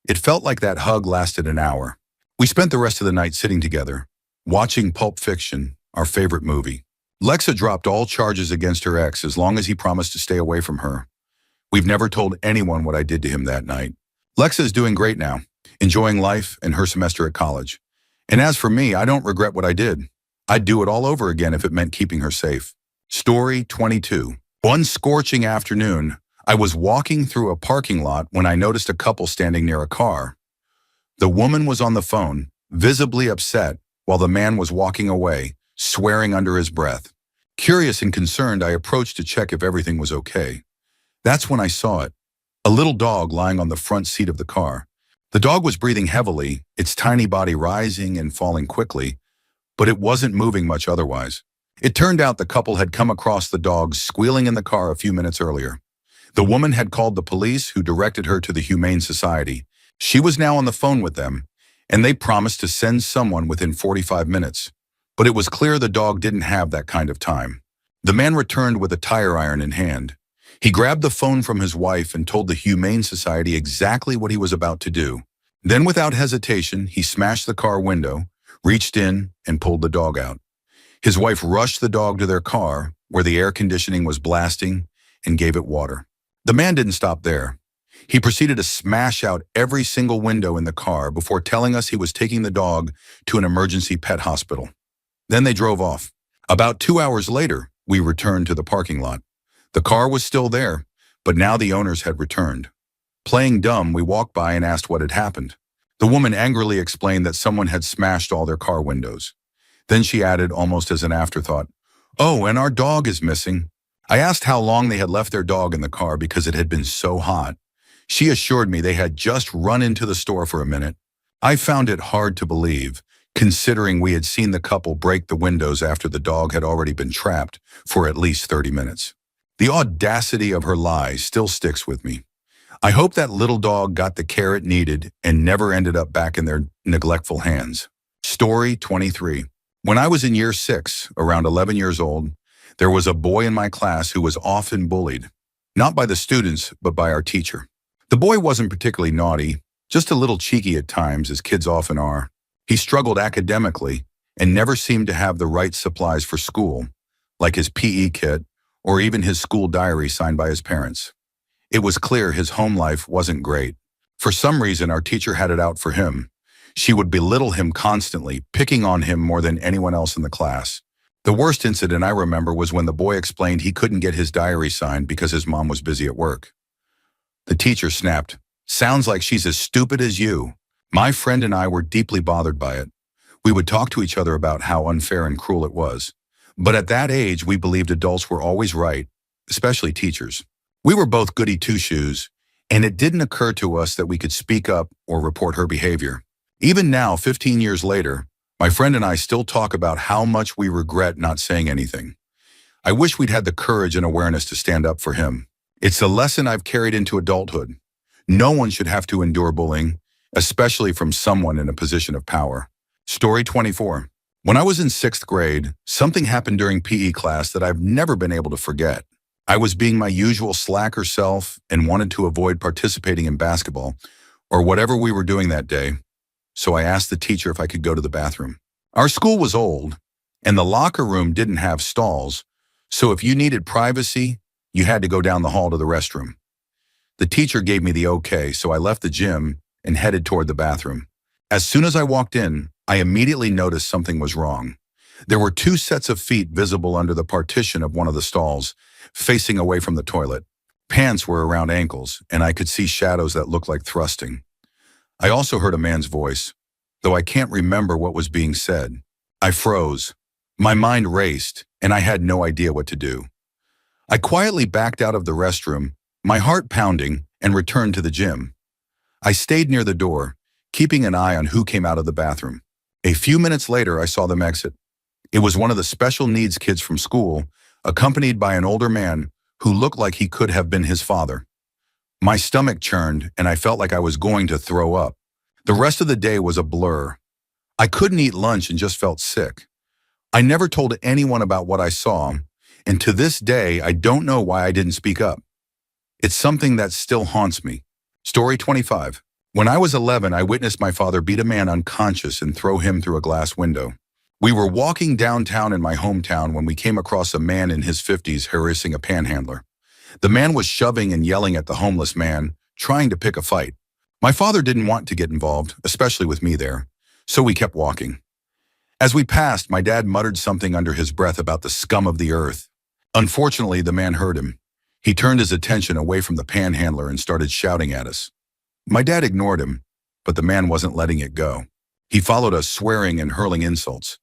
It felt like that hug lasted an hour. We spent the rest of the night sitting together, watching Pulp Fiction, our favorite movie. Lexa dropped all charges against her ex as long as he promised to stay away from her. We've never told anyone what I did to him that night. Lexa is doing great now, enjoying life and her semester at college. And as for me, I don't regret what I did. I'd do it all over again if it meant keeping her safe. Story 22. One scorching afternoon, I was walking through a parking lot when I noticed a couple standing near a car. The woman was on the phone, visibly upset, while the man was walking away, swearing under his breath. Curious and concerned, I approached to check if everything was okay. That's when I saw it. A little dog lying on the front seat of the car. The dog was breathing heavily, its tiny body rising and falling quickly, but it wasn't moving much otherwise. It turned out the couple had come across the dog squealing in the car a few minutes earlier. The woman had called the police, who directed her to the Humane Society. She was now on the phone with them, and they promised to send someone within 45 minutes. But it was clear the dog didn't have that kind of time. The man returned with a tire iron in hand. He grabbed the phone from his wife and told the Humane Society exactly what he was about to do. Then, without hesitation, he smashed the car window, reached in, and pulled the dog out. His wife rushed the dog to their car, where the air conditioning was blasting, and gave it water. The man didn't stop there. He proceeded to smash out every single window in the car before telling us he was taking the dog to an emergency pet hospital. Then they drove off. About 2 hours later, we returned to the parking lot. The car was still there, but now the owners had returned. Playing dumb, we walked by and asked what had happened. The woman angrily explained that someone had smashed all their car windows. Then she added, almost as an afterthought, "Oh, and our dog is missing." I asked how long they had left their dog in the car because it had been so hot. She assured me they had just run into the store for a minute. I found it hard to believe, considering we had seen the couple break the windows after the dog had already been trapped for at least 30 minutes. The audacity of her lies still sticks with me. I hope that little dog got the care it needed and never ended up back in their neglectful hands. Story 23. When I was in year 6, around 11 years old, there was a boy in my class who was often bullied, not by the students, but by our teacher. The boy wasn't particularly naughty, just a little cheeky at times, as kids often are. He struggled academically and never seemed to have the right supplies for school, like his PE kit or even his school diary signed by his parents. It was clear his home life wasn't great. For some reason, our teacher had it out for him. She would belittle him constantly, picking on him more than anyone else in the class. The worst incident I remember was when the boy explained he couldn't get his diary signed because his mom was busy at work. The teacher snapped, "Sounds like she's as stupid as you." My friend and I were deeply bothered by it. We would talk to each other about how unfair and cruel it was. But at that age, we believed adults were always right, especially teachers. We were both goody two-shoes, and it didn't occur to us that we could speak up or report her behavior. Even now, 15 years later, my friend and I still talk about how much we regret not saying anything. I wish we'd had the courage and awareness to stand up for him. It's a lesson I've carried into adulthood. No one should have to endure bullying, especially from someone in a position of power. Story 24. When I was in 6th grade, something happened during PE class that I've never been able to forget. I was being my usual slacker self and wanted to avoid participating in basketball or whatever we were doing that day, so I asked the teacher if I could go to the bathroom. Our school was old, and the locker room didn't have stalls, so if you needed privacy, you had to go down the hall to the restroom. The teacher gave me the okay, so I left the gym and headed toward the bathroom. As soon as I walked in, I immediately noticed something was wrong. There were two sets of feet visible under the partition of one of the stalls, facing away from the toilet. Pants were around ankles, and I could see shadows that looked like thrusting. I also heard a man's voice, though I can't remember what was being said. I froze. My mind raced, and I had no idea what to do. I quietly backed out of the restroom, my heart pounding, and returned to the gym. I stayed near the door, keeping an eye on who came out of the bathroom. A few minutes later, I saw them exit. It was one of the special needs kids from school, accompanied by an older man who looked like he could have been his father. My stomach churned, and I felt like I was going to throw up. The rest of the day was a blur. I couldn't eat lunch and just felt sick. I never told anyone about what I saw, and to this day, I don't know why I didn't speak up. It's something that still haunts me. Story 25. When I was 11, I witnessed my father beat a man unconscious and throw him through a glass window. We were walking downtown in my hometown when we came across a man in his 50s harassing a panhandler. The man was shoving and yelling at the homeless man, trying to pick a fight. My father didn't want to get involved, especially with me there, so we kept walking. As we passed, my dad muttered something under his breath about the scum of the earth. Unfortunately, the man heard him. He turned his attention away from the panhandler and started shouting at us. My dad ignored him, but the man wasn't letting it go. He followed us, swearing and hurling insults.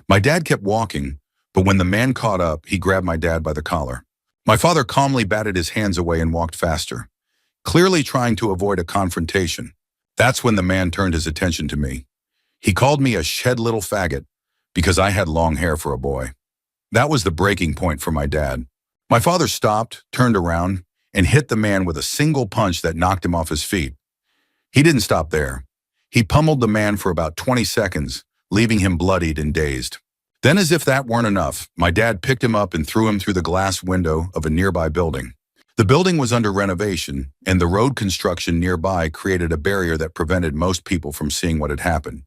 My dad kept walking, but when the man caught up, he grabbed my dad by the collar. My father calmly batted his hands away and walked faster, clearly trying to avoid a confrontation. That's when the man turned his attention to me. He called me a shed little faggot because I had long hair for a boy. That was the breaking point for my dad. My father stopped, turned around, and hit the man with a single punch that knocked him off his feet. He didn't stop there. He pummeled the man for about 20 seconds, leaving him bloodied and dazed. Then, as if that weren't enough, my dad picked him up and threw him through the glass window of a nearby building. The building was under renovation, and the road construction nearby created a barrier that prevented most people from seeing what had happened.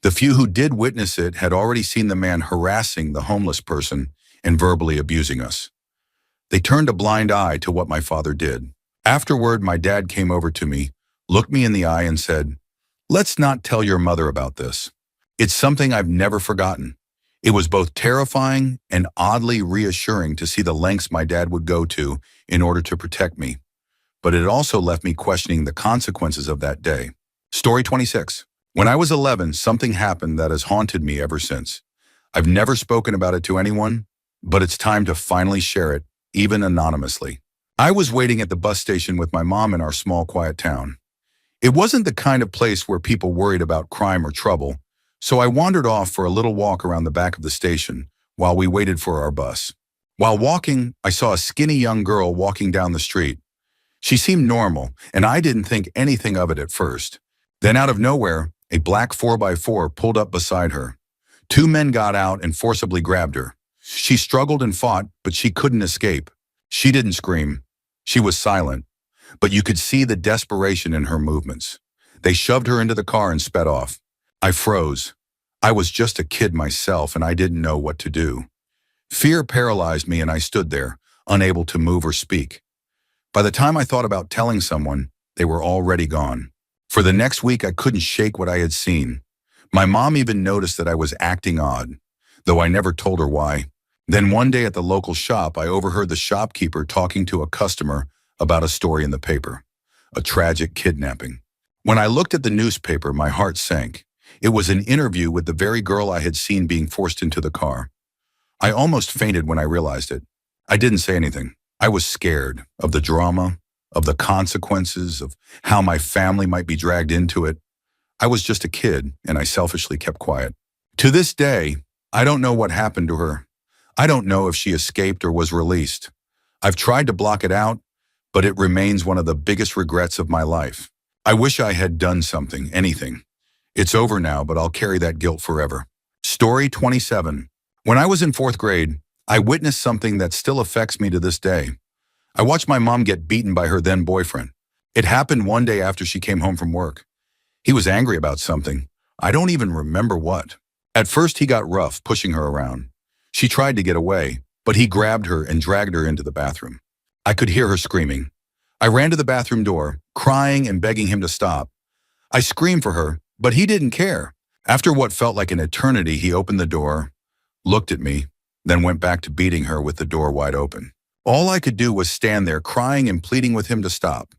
The few who did witness it had already seen the man harassing the homeless person and verbally abusing us. They turned a blind eye to what my father did. Afterward, my dad came over to me, looked me in the eye and said, "Let's not tell your mother about this. It's something I've never forgotten." It was both terrifying and oddly reassuring to see the lengths my dad would go to in order to protect me. But it also left me questioning the consequences of that day. Story 26. When I was 11, something happened that has haunted me ever since. I've never spoken about it to anyone, but it's time to finally share it, even anonymously. I was waiting at the bus station with my mom in our small, quiet town. It wasn't the kind of place where people worried about crime or trouble, so I wandered off for a little walk around the back of the station while we waited for our bus. While walking, I saw a skinny young girl walking down the street. She seemed normal, and I didn't think anything of it at first. Then out of nowhere, a black 4x4 pulled up beside her. Two men got out and forcibly grabbed her. She struggled and fought, but she couldn't escape. She didn't scream. She was silent, but you could see the desperation in her movements. They shoved her into the car and sped off. I froze. I was just a kid myself, and I didn't know what to do. Fear paralyzed me, and I stood there, unable to move or speak. By the time I thought about telling someone, they were already gone. For the next week, I couldn't shake what I had seen. My mom even noticed that I was acting odd, though I never told her why. Then one day at the local shop, I overheard the shopkeeper talking to a customer about a story in the paper, a tragic kidnapping. When I looked at the newspaper, my heart sank. It was an interview with the very girl I had seen being forced into the car. I almost fainted when I realized it. I didn't say anything. I was scared of the drama, of the consequences, of how my family might be dragged into it. I was just a kid, and I selfishly kept quiet. To this day, I don't know what happened to her. I don't know if she escaped or was released. I've tried to block it out, but it remains one of the biggest regrets of my life. I wish I had done something, anything. It's over now, but I'll carry that guilt forever. Story 27. When I was in 4th grade, I witnessed something that still affects me to this day. I watched my mom get beaten by her then boyfriend. It happened one day after she came home from work. He was angry about something. I don't even remember what. At first he got rough, pushing her around. She tried to get away, but he grabbed her and dragged her into the bathroom. I could hear her screaming. I ran to the bathroom door, crying and begging him to stop. I screamed for her, but he didn't care. After what felt like an eternity, he opened the door, looked at me, then went back to beating her with the door wide open. All I could do was stand there crying and pleading with him to stop.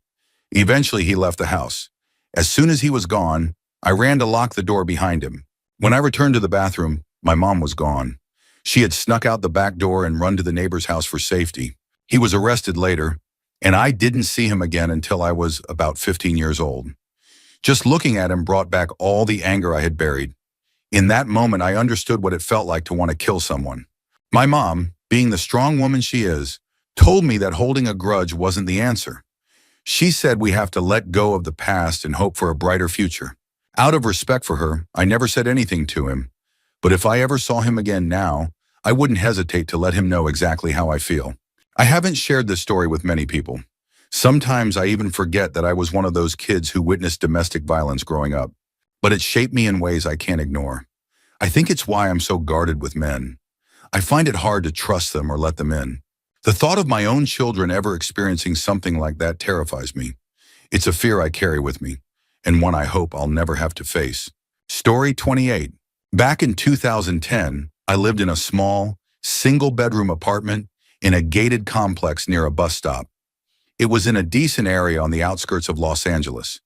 Eventually, he left the house. As soon as he was gone, I ran to lock the door behind him. When I returned to the bathroom, my mom was gone. She had snuck out the back door and run to the neighbor's house for safety. He was arrested later, and I didn't see him again until I was about 15 years old. Just looking at him brought back all the anger I had buried. In that moment, I understood what it felt like to want to kill someone. My mom, being the strong woman she is, told me that holding a grudge wasn't the answer. She said we have to let go of the past and hope for a brighter future. Out of respect for her, I never said anything to him. But if I ever saw him again now, I wouldn't hesitate to let him know exactly how I feel. I haven't shared this story with many people. Sometimes I even forget that I was one of those kids who witnessed domestic violence growing up. But it shaped me in ways I can't ignore. I think it's why I'm so guarded with men. I find it hard to trust them or let them in. The thought of my own children ever experiencing something like that terrifies me. It's a fear I carry with me, and one I hope I'll never have to face. Story 28. Back in 2010, I lived in a small, single-bedroom apartment in a gated complex near a bus stop. It was in a decent area on the outskirts of Los Angeles,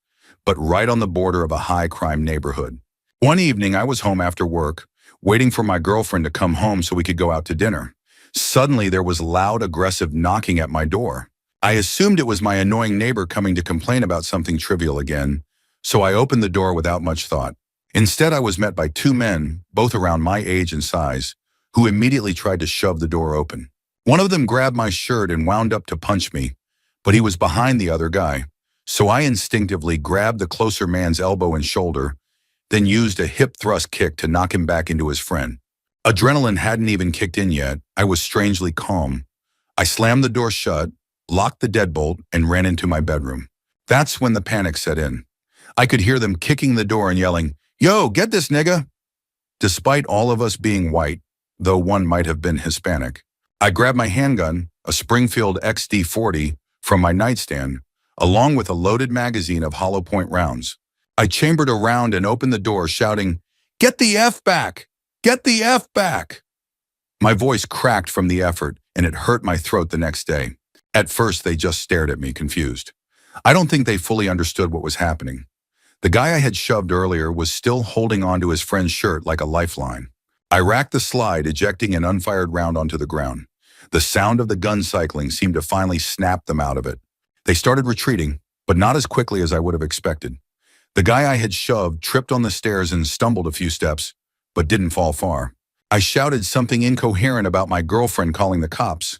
but right on the border of a high-crime neighborhood. One evening, I was home after work, waiting for my girlfriend to come home so we could go out to dinner. Suddenly, there was loud, aggressive knocking at my door. I assumed it was my annoying neighbor coming to complain about something trivial again, so I opened the door without much thought. Instead, I was met by two men, both around my age and size, who immediately tried to shove the door open. One of them grabbed my shirt and wound up to punch me, but he was behind the other guy, so I instinctively grabbed the closer man's elbow and shoulder, then used a hip thrust kick to knock him back into his friend. Adrenaline hadn't even kicked in yet. I was strangely calm. I slammed the door shut, locked the deadbolt, and ran into my bedroom. That's when the panic set in. I could hear them kicking the door and yelling, "Yo, get this nigga!" Despite all of us being white, though one might have been Hispanic, I grabbed my handgun, a Springfield XD-40, from my nightstand, along with a loaded magazine of hollow point rounds. I chambered around and opened the door, shouting, "Get the F back! Get the F back!" My voice cracked from the effort, and it hurt my throat the next day. At first, they just stared at me, confused. I don't think they fully understood what was happening. The guy I had shoved earlier was still holding onto his friend's shirt like a lifeline. I racked the slide, ejecting an unfired round onto the ground. The sound of the gun cycling seemed to finally snap them out of it. They started retreating, but not as quickly as I would have expected. The guy I had shoved tripped on the stairs and stumbled a few steps, but didn't fall far. I shouted something incoherent about my girlfriend calling the cops.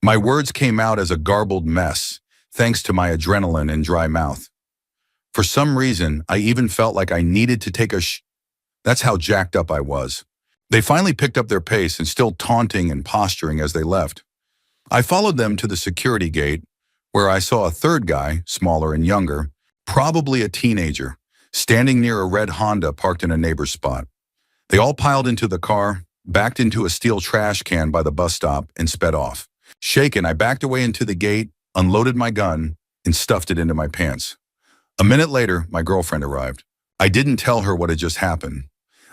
My words came out as a garbled mess, thanks to my adrenaline and dry mouth. For some reason, I even felt like I needed to take a That's how jacked up I was. They finally picked up their pace and still taunting and posturing as they left. I followed them to the security gate, where I saw a third guy, smaller and younger, probably a teenager, standing near a red Honda parked in a neighbor's spot. They all piled into the car, backed into a steel trash can by the bus stop, and sped off. Shaken, I backed away into the gate, unloaded my gun, and stuffed it into my pants. A minute later, my girlfriend arrived. I didn't tell her what had just happened.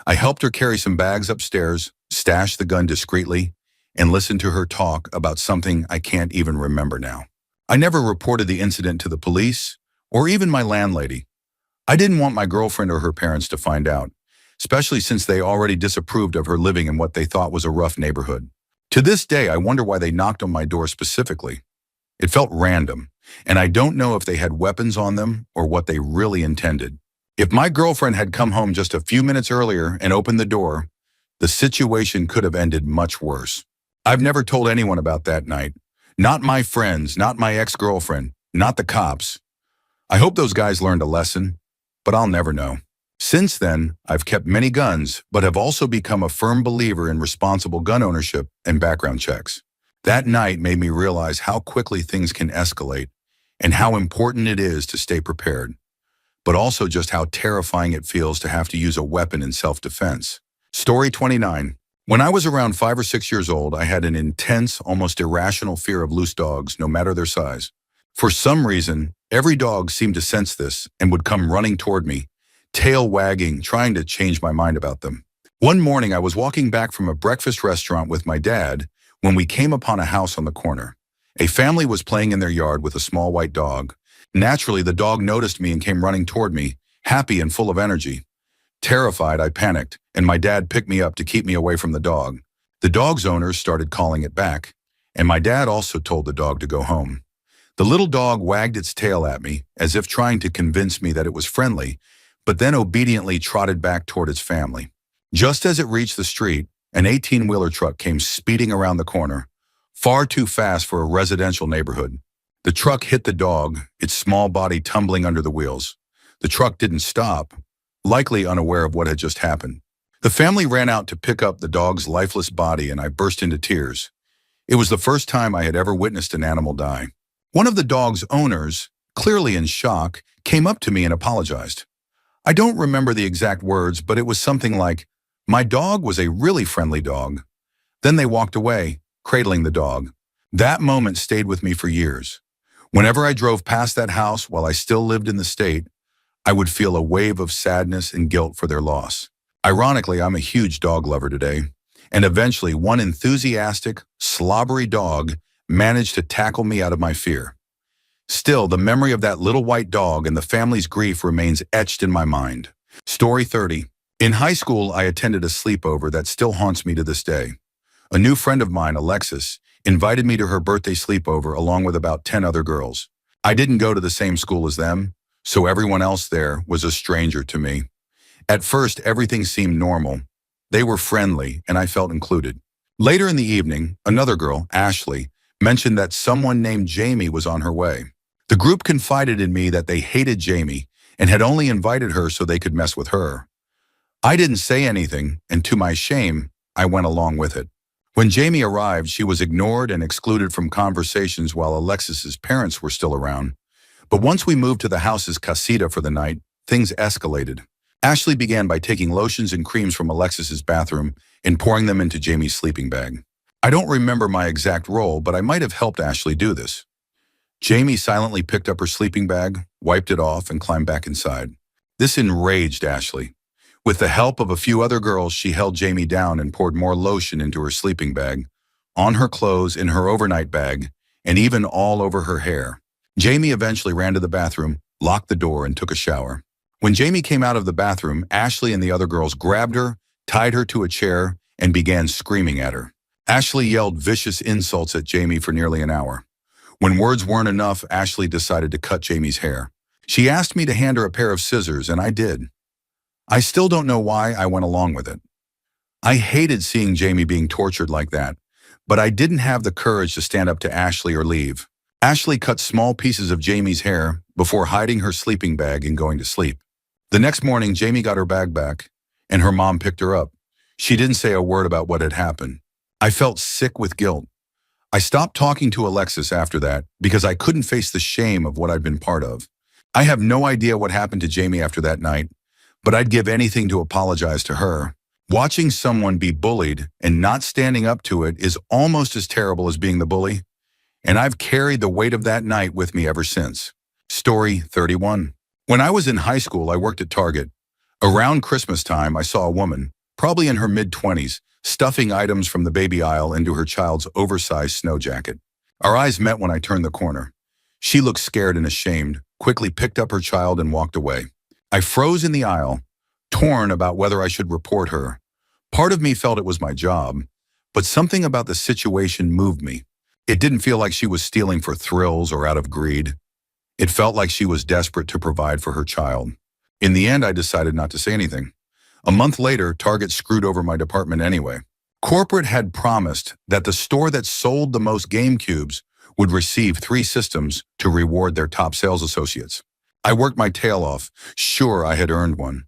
I helped her carry some bags upstairs, stashed the gun discreetly, and listened to her talk about something I can't even remember now. I never reported the incident to the police or even my landlady. I didn't want my girlfriend or her parents to find out, especially since they already disapproved of her living in what they thought was a rough neighborhood. To this day, I wonder why they knocked on my door specifically. It felt random, and I don't know if they had weapons on them or what they really intended. If my girlfriend had come home just a few minutes earlier and opened the door, the situation could have ended much worse. I've never told anyone about that night. Not my friends, not my ex-girlfriend, not the cops. I hope those guys learned a lesson, but I'll never know. Since then, I've kept many guns, but have also become a firm believer in responsible gun ownership and background checks. That night made me realize how quickly things can escalate and how important it is to stay prepared, but also just how terrifying it feels to have to use a weapon in self-defense. Story 29. When I was around 5 or 6 years old, I had an intense, almost irrational fear of loose dogs, no matter their size. For some reason, every dog seemed to sense this and would come running toward me, tail wagging, trying to change my mind about them. One morning, I was walking back from a breakfast restaurant with my dad when we came upon a house on the corner. A family was playing in their yard with a small white dog. Naturally, the dog noticed me and came running toward me, happy and full of energy. Terrified, I panicked, and my dad picked me up to keep me away from the dog. The dog's owners started calling it back, and my dad also told the dog to go home. The little dog wagged its tail at me, as if trying to convince me that it was friendly, but then obediently trotted back toward its family. Just as it reached the street, an 18-wheeler truck came speeding around the corner, far too fast for a residential neighborhood. The truck hit the dog, its small body tumbling under the wheels. The truck didn't stop, likely unaware of what had just happened. The family ran out to pick up the dog's lifeless body, and I burst into tears. It was the first time I had ever witnessed an animal die. One of the dog's owners, clearly in shock, came up to me and apologized. I don't remember the exact words, but it was something like, "My dog was a really friendly dog." Then they walked away, cradling the dog. That moment stayed with me for years. Whenever I drove past that house while I still lived in the state, I would feel a wave of sadness and guilt for their loss. Ironically, I'm a huge dog lover today, and eventually one enthusiastic, slobbery dog managed to tackle me out of my fear. Still, the memory of that little white dog and the family's grief remains etched in my mind. Story 30. In high school, I attended a sleepover that still haunts me to this day. A new friend of mine, Alexis, invited me to her birthday sleepover along with about 10 other girls. I didn't go to the same school as them, so everyone else there was a stranger to me. At first, everything seemed normal. They were friendly, and I felt included. Later in the evening, another girl, Ashley, mentioned that someone named Jamie was on her way. The group confided in me that they hated Jamie and had only invited her so they could mess with her. I didn't say anything, and to my shame, I went along with it. When Jamie arrived, she was ignored and excluded from conversations while Alexis's parents were still around. But once we moved to the house's casita for the night, things escalated. Ashley began by taking lotions and creams from Alexis's bathroom and pouring them into Jamie's sleeping bag. I don't remember my exact role, but I might have helped Ashley do this. Jamie silently picked up her sleeping bag, wiped it off, and climbed back inside. This enraged Ashley. With the help of a few other girls, she held Jamie down and poured more lotion into her sleeping bag, on her clothes, in her overnight bag, and even all over her hair. Jamie eventually ran to the bathroom, locked the door, and took a shower. When Jamie came out of the bathroom, Ashley and the other girls grabbed her, tied her to a chair, and began screaming at her. Ashley yelled vicious insults at Jamie for nearly an hour. When words weren't enough, Ashley decided to cut Jamie's hair. She asked me to hand her a pair of scissors, and I did. I still don't know why I went along with it. I hated seeing Jamie being tortured like that, but I didn't have the courage to stand up to Ashley or leave. Ashley cut small pieces of Jamie's hair before hiding her sleeping bag and going to sleep. The next morning, Jamie got her bag back, and her mom picked her up. She didn't say a word about what had happened. I felt sick with guilt. I stopped talking to Alexis after that because I couldn't face the shame of what I'd been part of. I have no idea what happened to Jamie after that night, but I'd give anything to apologize to her. Watching someone be bullied and not standing up to it is almost as terrible as being the bully, and I've carried the weight of that night with me ever since. Story 31. When I was in high school, I worked at Target. Around Christmas time, I saw a woman, probably in her mid-20s, stuffing items from the baby aisle into her child's oversized snow jacket. Our eyes met when I turned the corner. She looked scared and ashamed, quickly picked up her child and walked away. I froze in the aisle, torn about whether I should report her. Part of me felt it was my job, but something about the situation moved me. It didn't feel like she was stealing for thrills or out of greed. It felt like she was desperate to provide for her child. In the end, I decided not to say anything. A month later, Target screwed over my department anyway. Corporate had promised that the store that sold the most GameCubes would receive 3 systems to reward their top sales associates. I worked my tail off, sure I had earned one.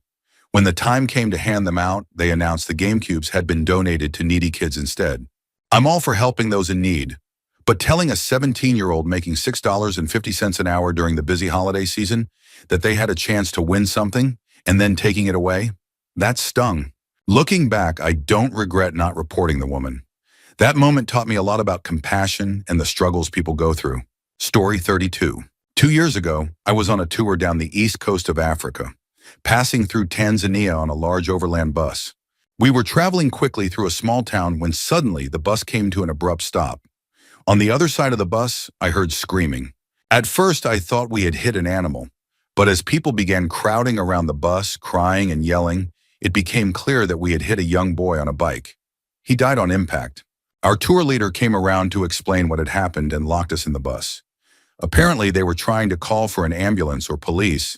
When the time came to hand them out, they announced the GameCubes had been donated to needy kids instead. I'm all for helping those in need, But telling a 17-year-old making $6.50 an hour during the busy holiday season that they had a chance to win something and then taking it away, that stung. Looking back, I don't regret not reporting the woman. That moment taught me a lot about compassion and the struggles people go through. Story 32. 2 years ago, I was on a tour down the east coast of Africa, passing through Tanzania on a large overland bus. We were traveling quickly through a small town when suddenly the bus came to an abrupt stop. On the other side of the bus, I heard screaming. At first, I thought we had hit an animal, but as people began crowding around the bus, crying and yelling, it became clear that we had hit a young boy on a bike. He died on impact. Our tour leader came around to explain what had happened and locked us in the bus. Apparently, they were trying to call for an ambulance or police,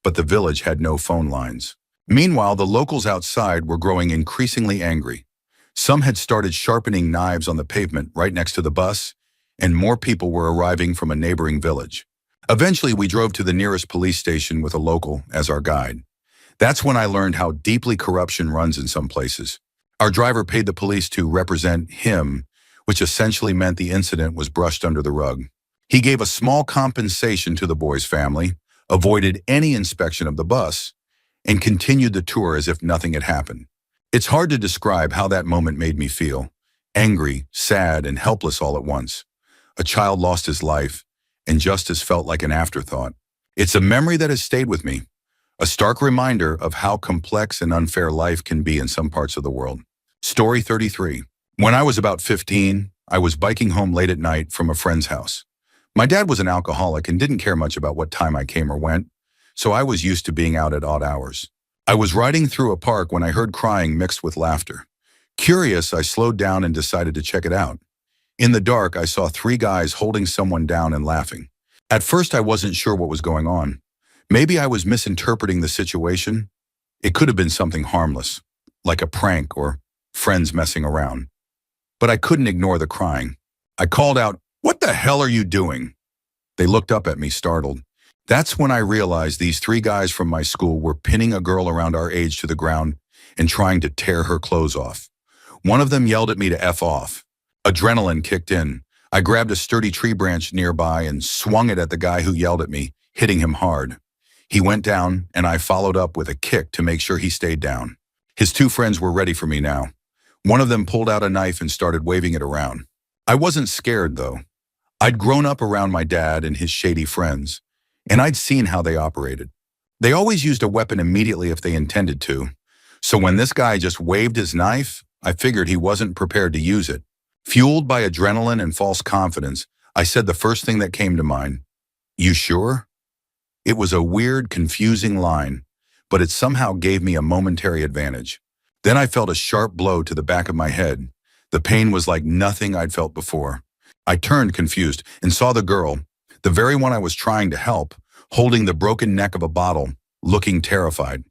but the village had no phone lines. Meanwhile, the locals outside were growing increasingly angry. Some had started sharpening knives on the pavement right next to the bus, and more people were arriving from a neighboring village. Eventually, we drove to the nearest police station with a local as our guide. That's when I learned how deeply corruption runs in some places. Our driver paid the police to represent him, which essentially meant the incident was brushed under the rug. He gave a small compensation to the boy's family, avoided any inspection of the bus, and continued the tour as if nothing had happened. It's hard to describe how that moment made me feel. Angry, sad, and helpless all at once. A child lost his life, and justice felt like an afterthought. It's a memory that has stayed with me, a stark reminder of how complex and unfair life can be in some parts of the world. Story 33. When I was about 15, I was biking home late at night from a friend's house. My dad was an alcoholic and didn't care much about what time I came or went, so I was used to being out at odd hours. I was riding through a park when I heard crying mixed with laughter. Curious, I slowed down and decided to check it out. In the dark, I saw three guys holding someone down and laughing. At first, I wasn't sure what was going on. Maybe I was misinterpreting the situation. It could have been something harmless, like a prank or friends messing around. But I couldn't ignore the crying. I called out, "What the hell are you doing?" They looked up at me, startled. That's when I realized these three guys from my school were pinning a girl around our age to the ground and trying to tear her clothes off. One of them yelled at me to F off. Adrenaline kicked in. I grabbed a sturdy tree branch nearby and swung it at the guy who yelled at me, hitting him hard. He went down, and I followed up with a kick to make sure he stayed down. His two friends were ready for me now. One of them pulled out a knife and started waving it around. I wasn't scared, though. I'd grown up around my dad and his shady friends, and I'd seen how they operated. They always used a weapon immediately if they intended to. So when this guy just waved his knife, I figured he wasn't prepared to use it. Fueled by adrenaline and false confidence, I said the first thing that came to mind. "You sure?" It was a weird, confusing line, but it somehow gave me a momentary advantage. Then I felt a sharp blow to the back of my head. The pain was like nothing I'd felt before. I turned confused and saw the girl, the very one I was trying to help, holding the broken neck of a bottle, looking terrified.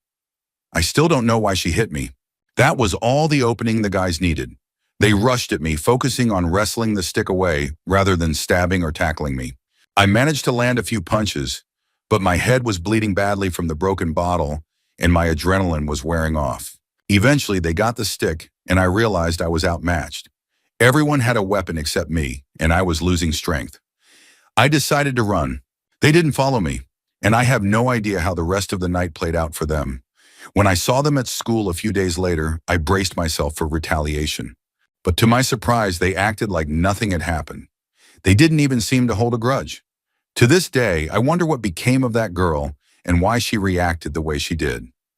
I still don't know why she hit me. That was all the opening the guys needed. They rushed at me, focusing on wrestling the stick away rather than stabbing or tackling me. I managed to land a few punches, but my head was bleeding badly from the broken bottle and my adrenaline was wearing off. Eventually, they got the stick and I realized I was outmatched. Everyone had a weapon except me, and I was losing strength. I decided to run. They didn't follow me, and I have no idea how the rest of the night played out for them. When I saw them at school a few days later, I braced myself for retaliation. But to my surprise, they acted like nothing had happened. They didn't even seem to hold a grudge. To this day, I wonder what became of that girl and why she reacted the way she did.